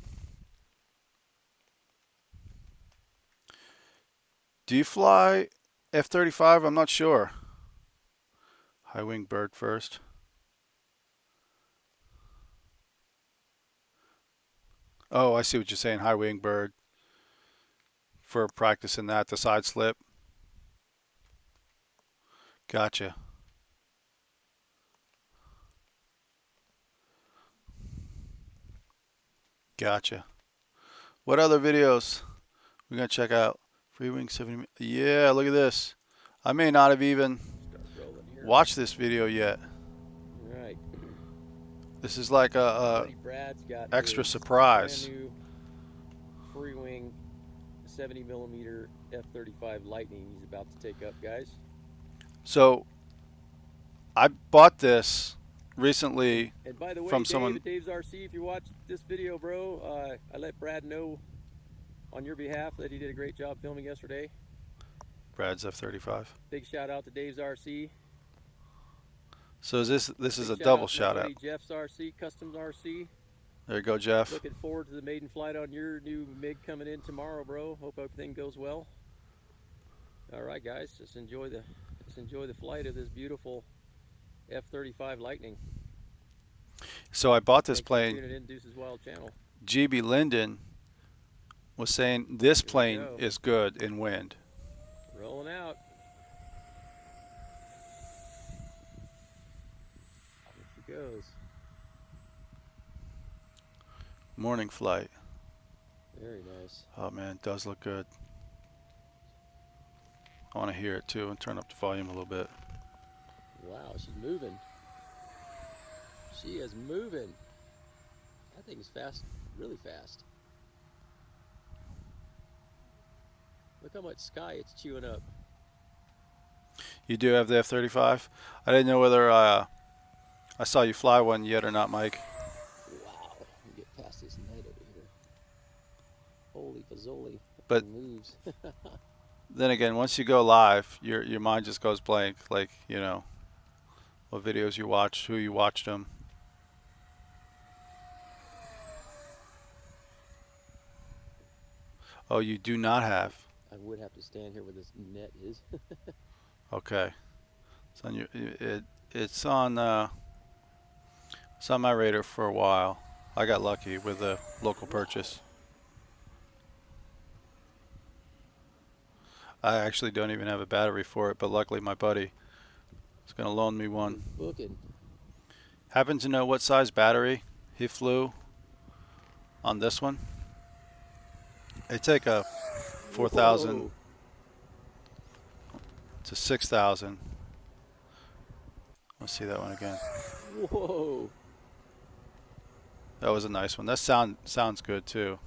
Do you fly F-35? I'm not sure. High wing bird first. Oh, I see what you're saying. High wing bird for practicing that, the side slip. Gotcha. Gotcha. What other videos we gonna check out? Free wing 70. Yeah, look at this. I may not have even Start rolling here. watched this video yet. All right. This is like a Buddy Brad's got extra his surprise. brand new free wing 70 millimeter F-35 Lightning he's about to take up, guys. So I bought this recently And by the way, from Dave someone. at Dave's RC, if you watch this video, bro, I let Brad know on your behalf that he did a great job filming yesterday. Brad's F-35. Big shout out to Dave's RC. So is this is a Big double to my shout out. buddy Jeff's RC, Customs RC. There you go, Jeff. Looking forward to the maiden flight on your new MiG coming in tomorrow, bro. Hope everything goes well. All right, guys, let's enjoy the flight of this beautiful F-35 Lightning. So I bought this Thanks for plane. tuning in Deuce's Wild Channel. GB Linden was saying this Here we plane go. is good in wind. Rolling out. Here she goes. Morning flight. Very nice. Oh man, it does look good. I want to hear it too and turn up the volume a little bit. Wow, she's moving. She is moving. That thing is fast, really fast. Look how much sky it's chewing up. You do have the F-35? I didn't know whether I saw you fly one yet or not, Mike. Wow. Let me get past this net over here. Holy fazoli. That But- thing moves. Then again, once you go live, your mind just goes blank. Like, you know, what videos you watched, who you watched them. Oh, you do not have. I would have to stand here where this net is. Okay. It's on your it's on my radar for a while. I got lucky with a local purchase. I actually don't even have a battery for it, but luckily my buddy He's gonna loan me one. Good booking. Happen to know what size battery he flew on this one? They take a 4,000 Whoa. to 6,000. Let's see that one again. Whoa. That was a nice one. That sounds good too.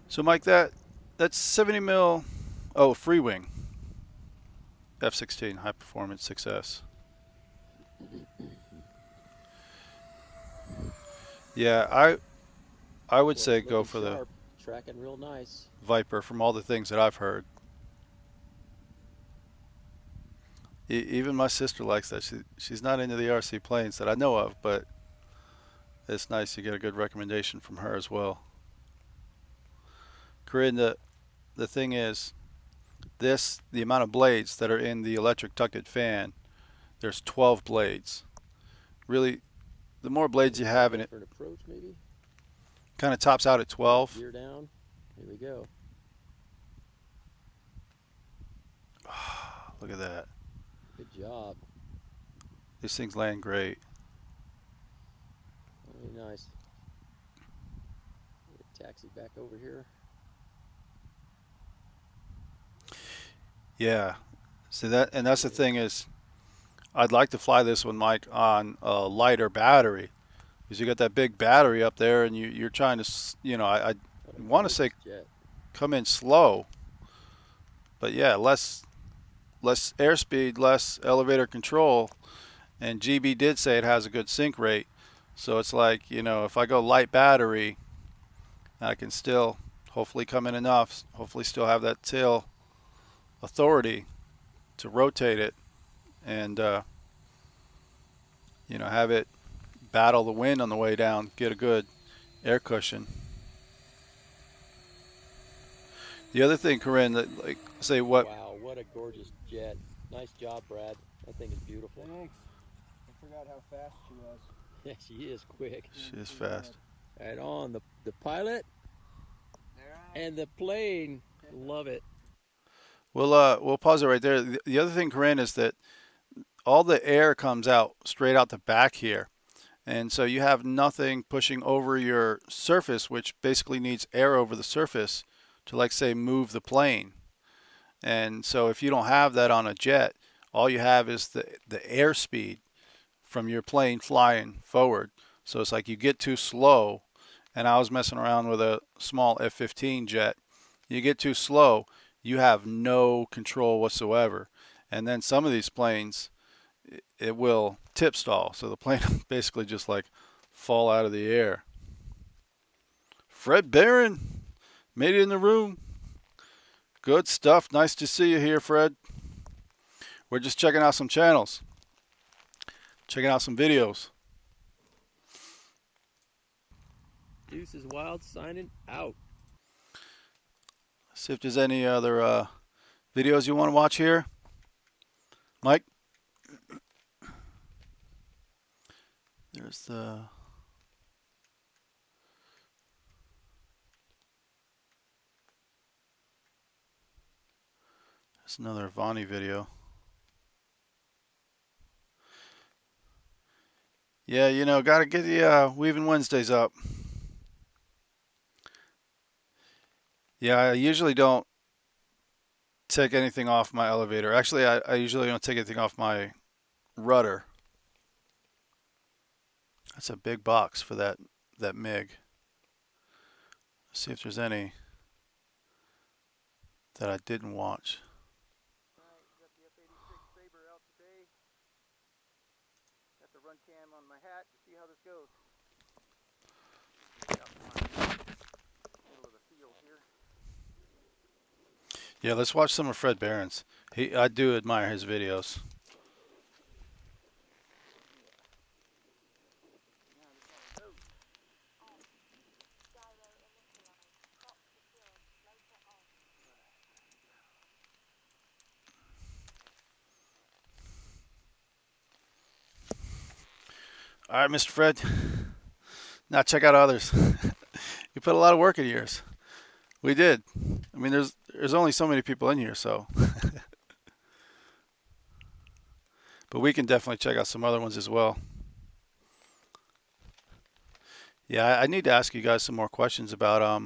So Mike, that's 70 mil. Oh, free wing. F-16 high performance 6S. Yeah, I would Boy, say it's go looking for the sharp. Tracking real nice. Viper from all the things that I've heard. Even my sister likes that. She's not into the RC planes that I know of, but it's nice to get a good recommendation from her as well. Corinne, the thing is, the amount of blades that are in the electric ducted fan, there's 12 blades. Really, the more blades you have in it, For an approach, maybe. kind of tops out at 12. Gear down. Here we go. Look at that. Good job. These things land great. Very nice. Taxi back over here. Yeah. See that, and that's the thing is, I'd like to fly this one, Mike, on a lighter battery, because you got that big battery up there, and you're trying to, I want to say Jet. come in slow, but yeah, less airspeed, less elevator control, and GB did say it has a good sink rate, so it's like, if I go light battery, I can still hopefully come in enough, hopefully still have that tail authority to rotate it and have it battle the wind on the way down, get a good air cushion. The other thing, Corinne, that like say what Wow, what a gorgeous jet. Nice job, Brad. That thing is beautiful. Thanks. I forgot how fast she was. Yeah, she is quick. she is fast. Right on. The pilot and the plane. Love it. We'll pause it right there. The other thing, Corinne, is that all the air comes out straight out the back here. And so you have nothing pushing over your surface, which basically needs air over the surface to, like, say, move the plane. And so if you don't have that on a jet, all you have is the airspeed from your plane flying forward. So it's like you get too slow, and I was messing around with a small F-15 jet. You get too slow, you have no control whatsoever. And then some of these planes, it will tip stall. So the plane basically just like fall out of the air. Fred Barron made it in the room. Good stuff. Nice to see you here, Fred. We're just checking out some channels, checking out some videos. Deuce is Wild signing out. See if there's any other videos you want to watch here. Mike? There's another Vonnie video. Yeah, got to get the Weaving Wednesdays up. Yeah, I usually don't take anything off my elevator. Actually, I usually don't take anything off my rudder. That's a big box for that MiG. Let's see if there's any that I didn't watch. Alright, got the F-86 Sabre out today. Got the run cam on my hat to see how this goes. Middle of the field here. Yeah, let's watch some of Fred Barron's. I do admire his videos. All right, Mr. Fred. Now check out others. You put a lot of work in yours. We did. I mean, there's only so many people in here, so. But we can definitely check out some other ones as well. Yeah, I need to ask you guys some more questions about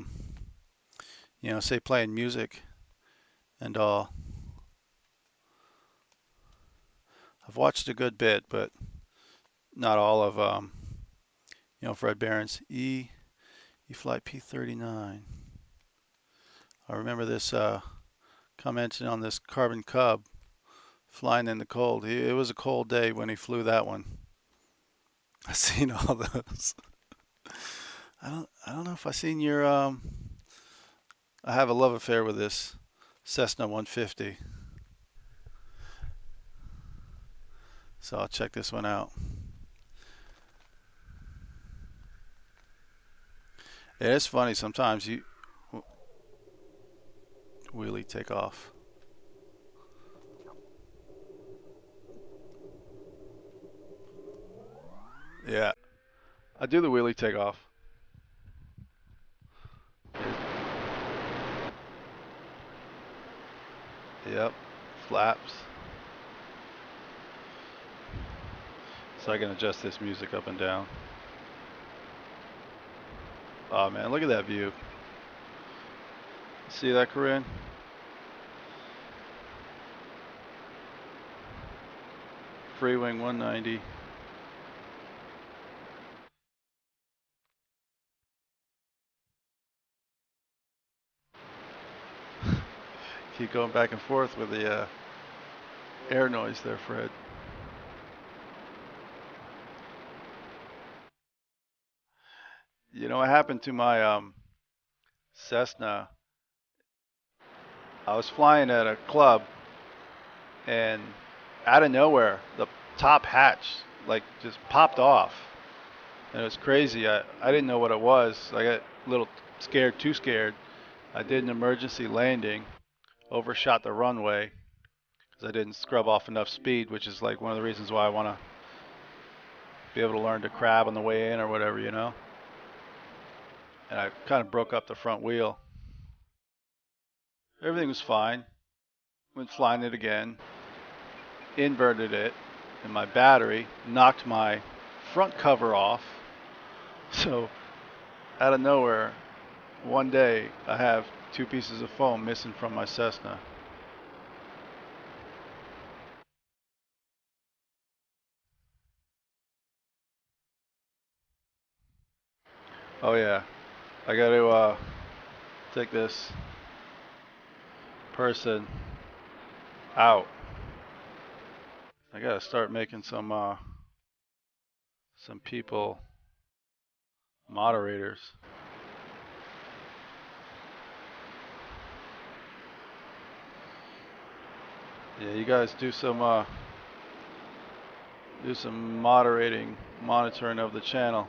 say playing music and all. I've watched a good bit, but not all of Fred Barron's E flat P39. I remember this commenting on this Carbon Cub flying in the cold. It was a cold day when he flew that one. I've seen all those. I don't know if I've seen your I have a love affair with this Cessna 150. So I'll check this one out. It is funny sometimes you wheelie take off. Yeah, I do the wheelie take off. Yep, flaps. So I can adjust this music up and down. Oh man, look at that view. See that, Corinne? Free wing 190. Keep going back and forth with the air noise there, Fred. You know what happened to my Cessna? I was flying at a club, and out of nowhere, the top hatch like just popped off, and it was crazy. I didn't know what it was. I got a little scared, too scared. I did an emergency landing, overshot the runway because I didn't scrub off enough speed, which is like one of the reasons why I want to be able to learn to crab on the way in or whatever. And I kind of broke up the front wheel. Everything was fine. Went flying it again, inverted it, and my battery knocked my front cover off. So out of nowhere, one day I have two pieces of foam missing from my Cessna. Oh yeah, I got to take this person out. I got to start making some people moderators. Yeah, you guys do some moderating, monitoring of the channel,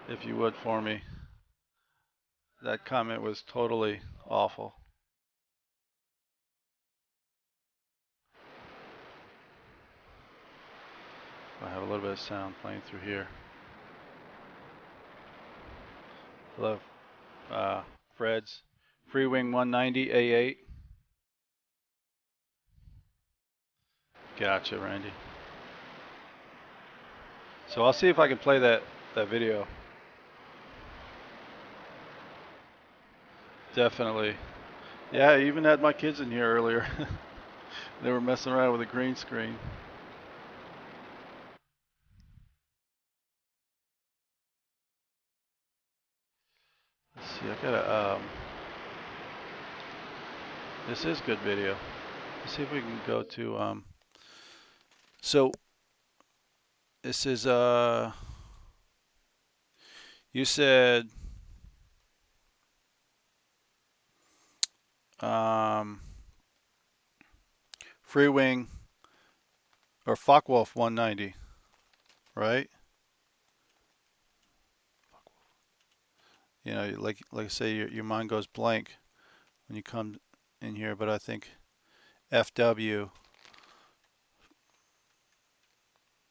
if you would, for me. That comment was totally awful. I have a little bit of sound playing through here. Hello, Fred's Free Wing 190 A8. Gotcha, Randy. So I'll see if I can play that video. Definitely. Yeah, I even had my kids in here earlier. They were messing around with a green screen. Let's see, I gotta, this is good video. Let's see if we can go to, so this is, you said, Free Wing or Focke-Wulf 190, right? Like I say, your mind goes blank when you come in here, but I think FW,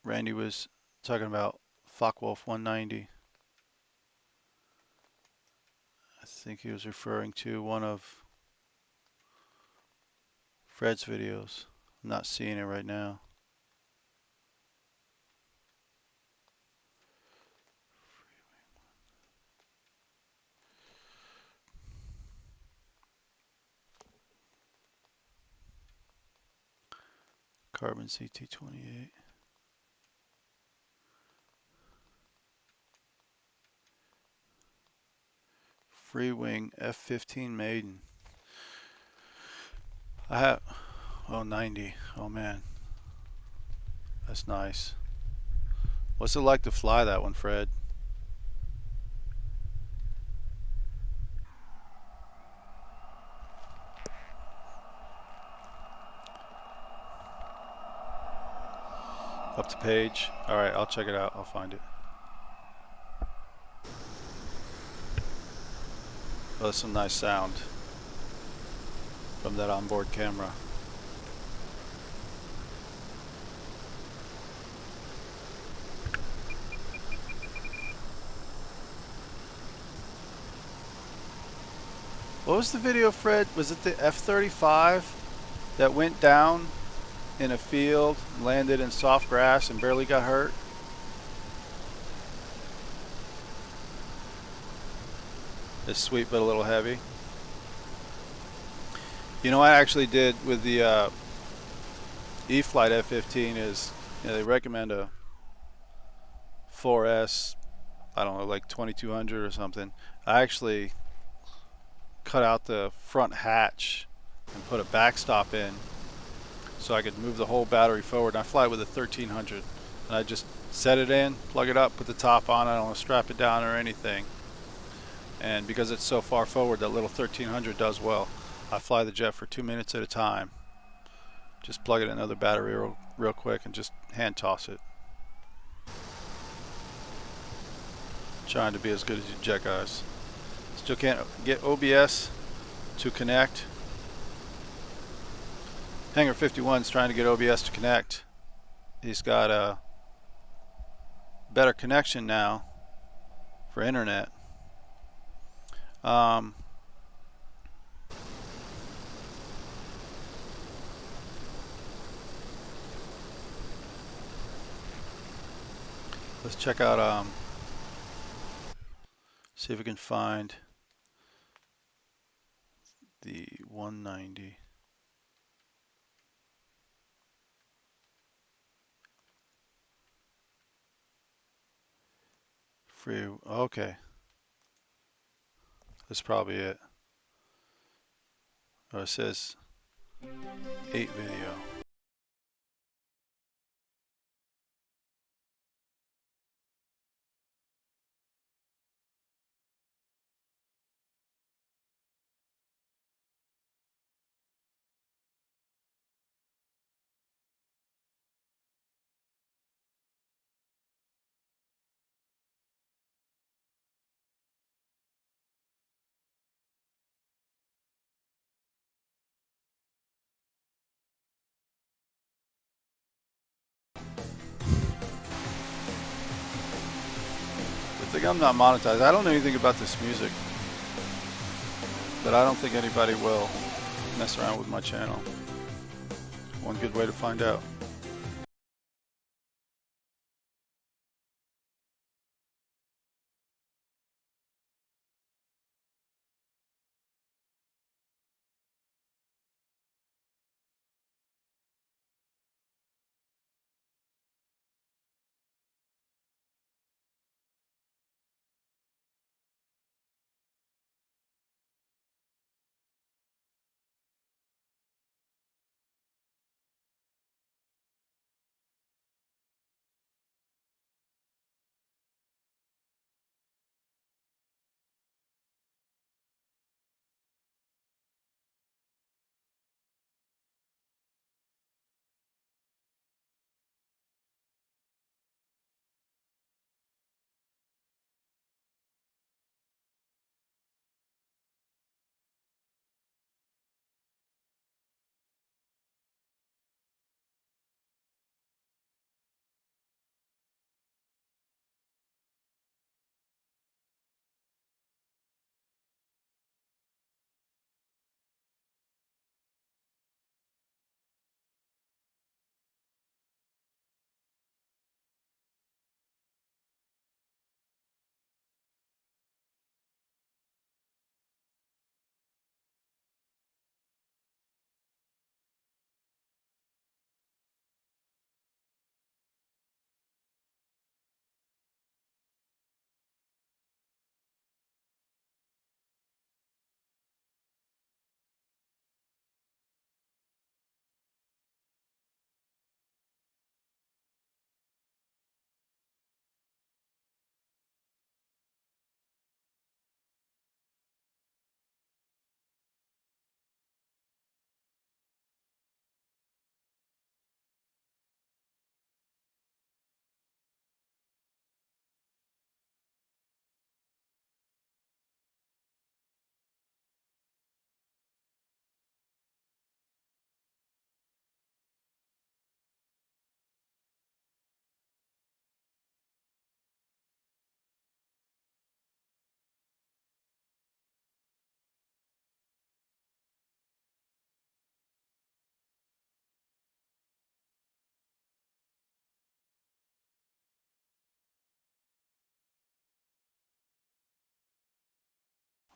Randy was talking about Focke-Wulf 190. I think he was referring to one of Fred's videos. I'm not seeing it right now. Carbon CT28. Free wing F-15 maiden. I have, oh, 90. Oh man, that's nice. What's it like to fly that one, Fred? Up to page. All right, I'll check it out. I'll find it. Oh, that's some nice sound from that onboard camera. What was the video, Fred? Was it the F-35 that went down in a field, landed in soft grass, and barely got hurt? It's sweet but a little heavy. You know what I actually did with the E-Flight F-15 is, you know, they recommend a 4S, I don't know, like 2200 or something. I actually cut out the front hatch and put a backstop in so I could move the whole battery forward. And I fly with a 1300, and I just set it in, plug it up, put the top on. I don't want to strap it down or anything. And because it's so far forward, that little 1300 does well. I fly the jet for 2 minutes at a time. Just plug it in another battery real quick and just hand toss it. Trying to be as good as you jet guys. Still can't get OBS to connect. Hangar 51's trying to get OBS to connect. He's got a better connection now for internet. Let's check out, see if we can find the 190. Free, okay. That's probably it. Oh, it says 8 video. I think I'm not monetized. I don't know anything about this music, but I don't think anybody will mess around with my channel. One good way to find out.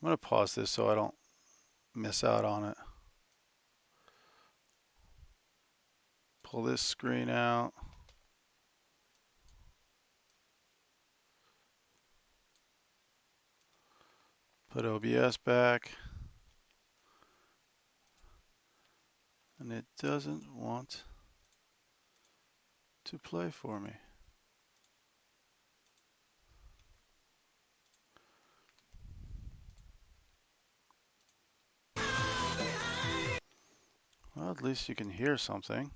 I'm going to pause this so I don't miss out on it. Pull this screen out. Put OBS back. And it doesn't want to play for me. Well, at least you can hear something.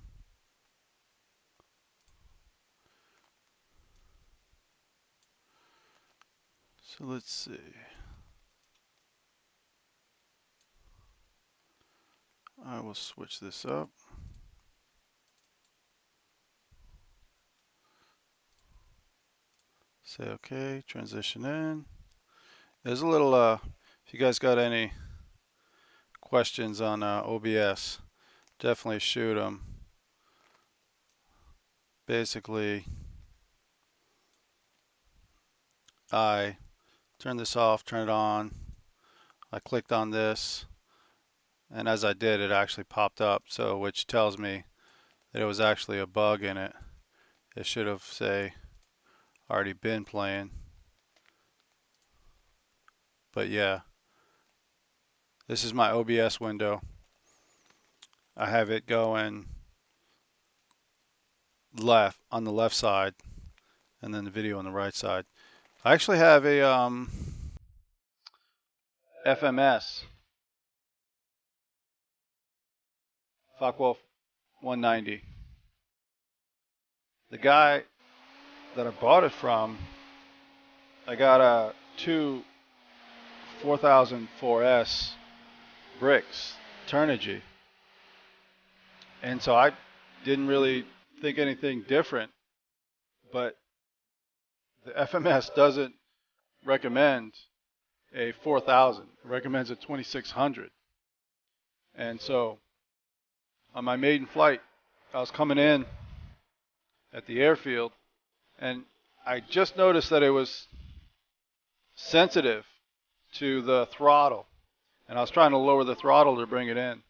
So let's see. I will switch this up. Say okay, transition in. There's a little, if you guys got any questions on OBS, definitely shoot them. Basically, I turn this off, turn it on. I clicked on this, and as I did, it actually popped up, so which tells me that it was actually a bug in it. It should have, say, already been playing. But yeah, this is my OBS window. I have it going left on the left side, and then the video on the right side. I actually have a FMS Focke-Wulf 190. The guy that I bought it from, I got two 4004S bricks, Turnigy. And so I didn't really think anything different, but the FMS doesn't recommend a 4000. It recommends a 2600. And so on my maiden flight, I was coming in at the airfield, and I just noticed that it was sensitive to the throttle, and I was trying to lower the throttle to bring it in.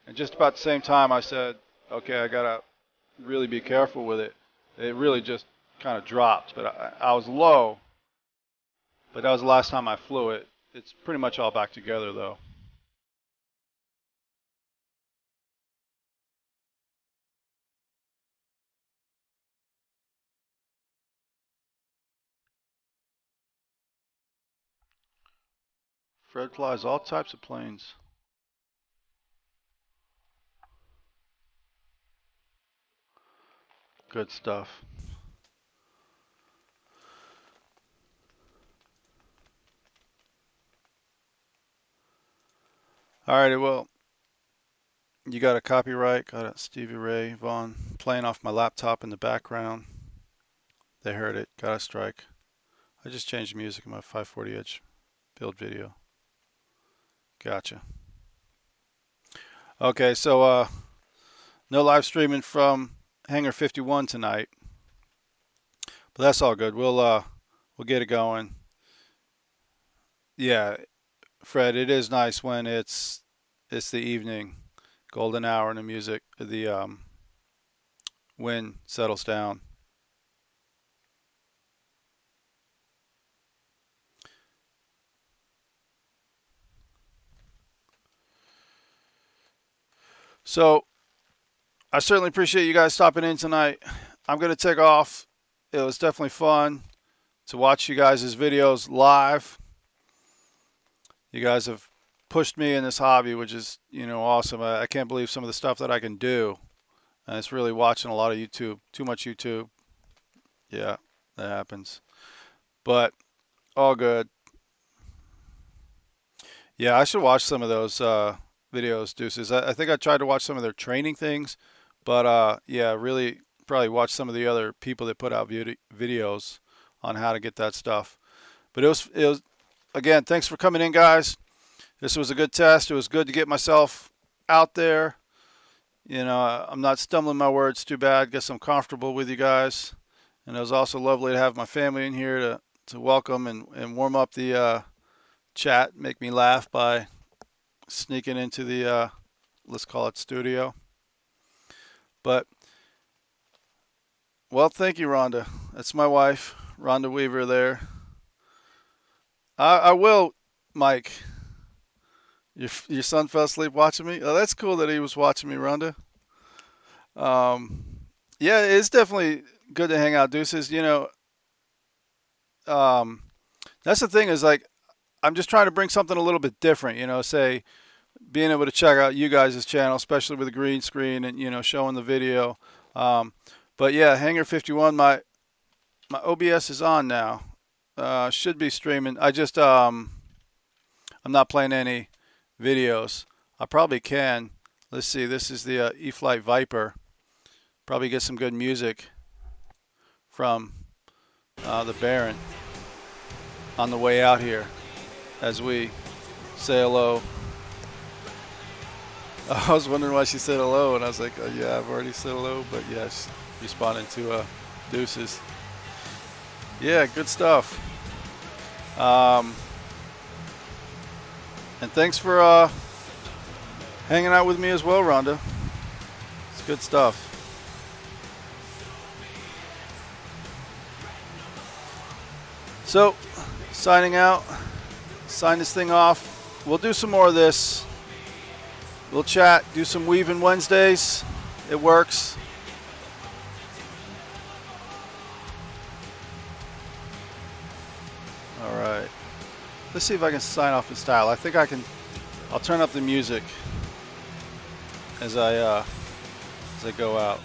And just about the same time, I said, okay, I gotta really be careful with it. It really just kind of dropped, but I was low, but that was the last time I flew it. It's pretty much all back together though. Fred flies all types of planes. Good stuff. Alrighty, well, you got a copyright, got a Stevie Ray Vaughan playing off my laptop in the background. They heard it, got a strike. I just changed the music in my 540H build video. Gotcha. Okay, so no live streaming from Hangar 51 tonight, but that's all good. We'll get it going. Yeah, Fred, it is nice when it's the evening, golden hour, and the music, the wind settles down. So I certainly appreciate you guys stopping in tonight. I'm going to take off. It was definitely fun to watch you guys' videos live. You guys have pushed me in this hobby, which is, awesome. I can't believe some of the stuff that I can do. And it's really watching a lot of YouTube, too much YouTube. Yeah, that happens. But all good. Yeah, I should watch some of those videos, Deuces. I think I tried to watch some of their training things, but yeah, really probably watch some of the other people that put out videos on how to get that stuff. But it was again, thanks for coming in, guys. This was a good test. It was good to get myself out there. I'm not stumbling my words too bad. Guess I'm comfortable with you guys. And it was also lovely to have my family in here to welcome and warm up the chat, make me laugh by sneaking into the, let's call it studio. But, well, thank you, Rhonda. That's my wife, Rhonda Weaver there. I will, Mike. Your son fell asleep watching me? Oh, that's cool that he was watching me, Rhonda. Um, yeah, it's definitely good to hang out, Deuces. Um, that's the thing is like, I'm just trying to bring something a little bit different, say being able to check out you guys' channel, especially with the green screen and, showing the video. Um, but yeah, Hangar 51, my OBS is on now. Should be streaming. I'm not playing any videos. I probably can. Let's see. This is the E-Flight Viper. Probably get some good music from the Baron on the way out here as we say hello. I was wondering why she said hello, and I was like, oh, yeah, I've already said hello. But yes, responding to Deuces. Yeah, good stuff. And thanks for hanging out with me as well, Rhonda. It's good stuff. So, signing out. Sign this thing off. We'll do some more of this. We'll chat, do some Weaven Wednesdays. It works. All right. Let's see if I can sign off in style. I think I can. I'll turn up the music as I go out.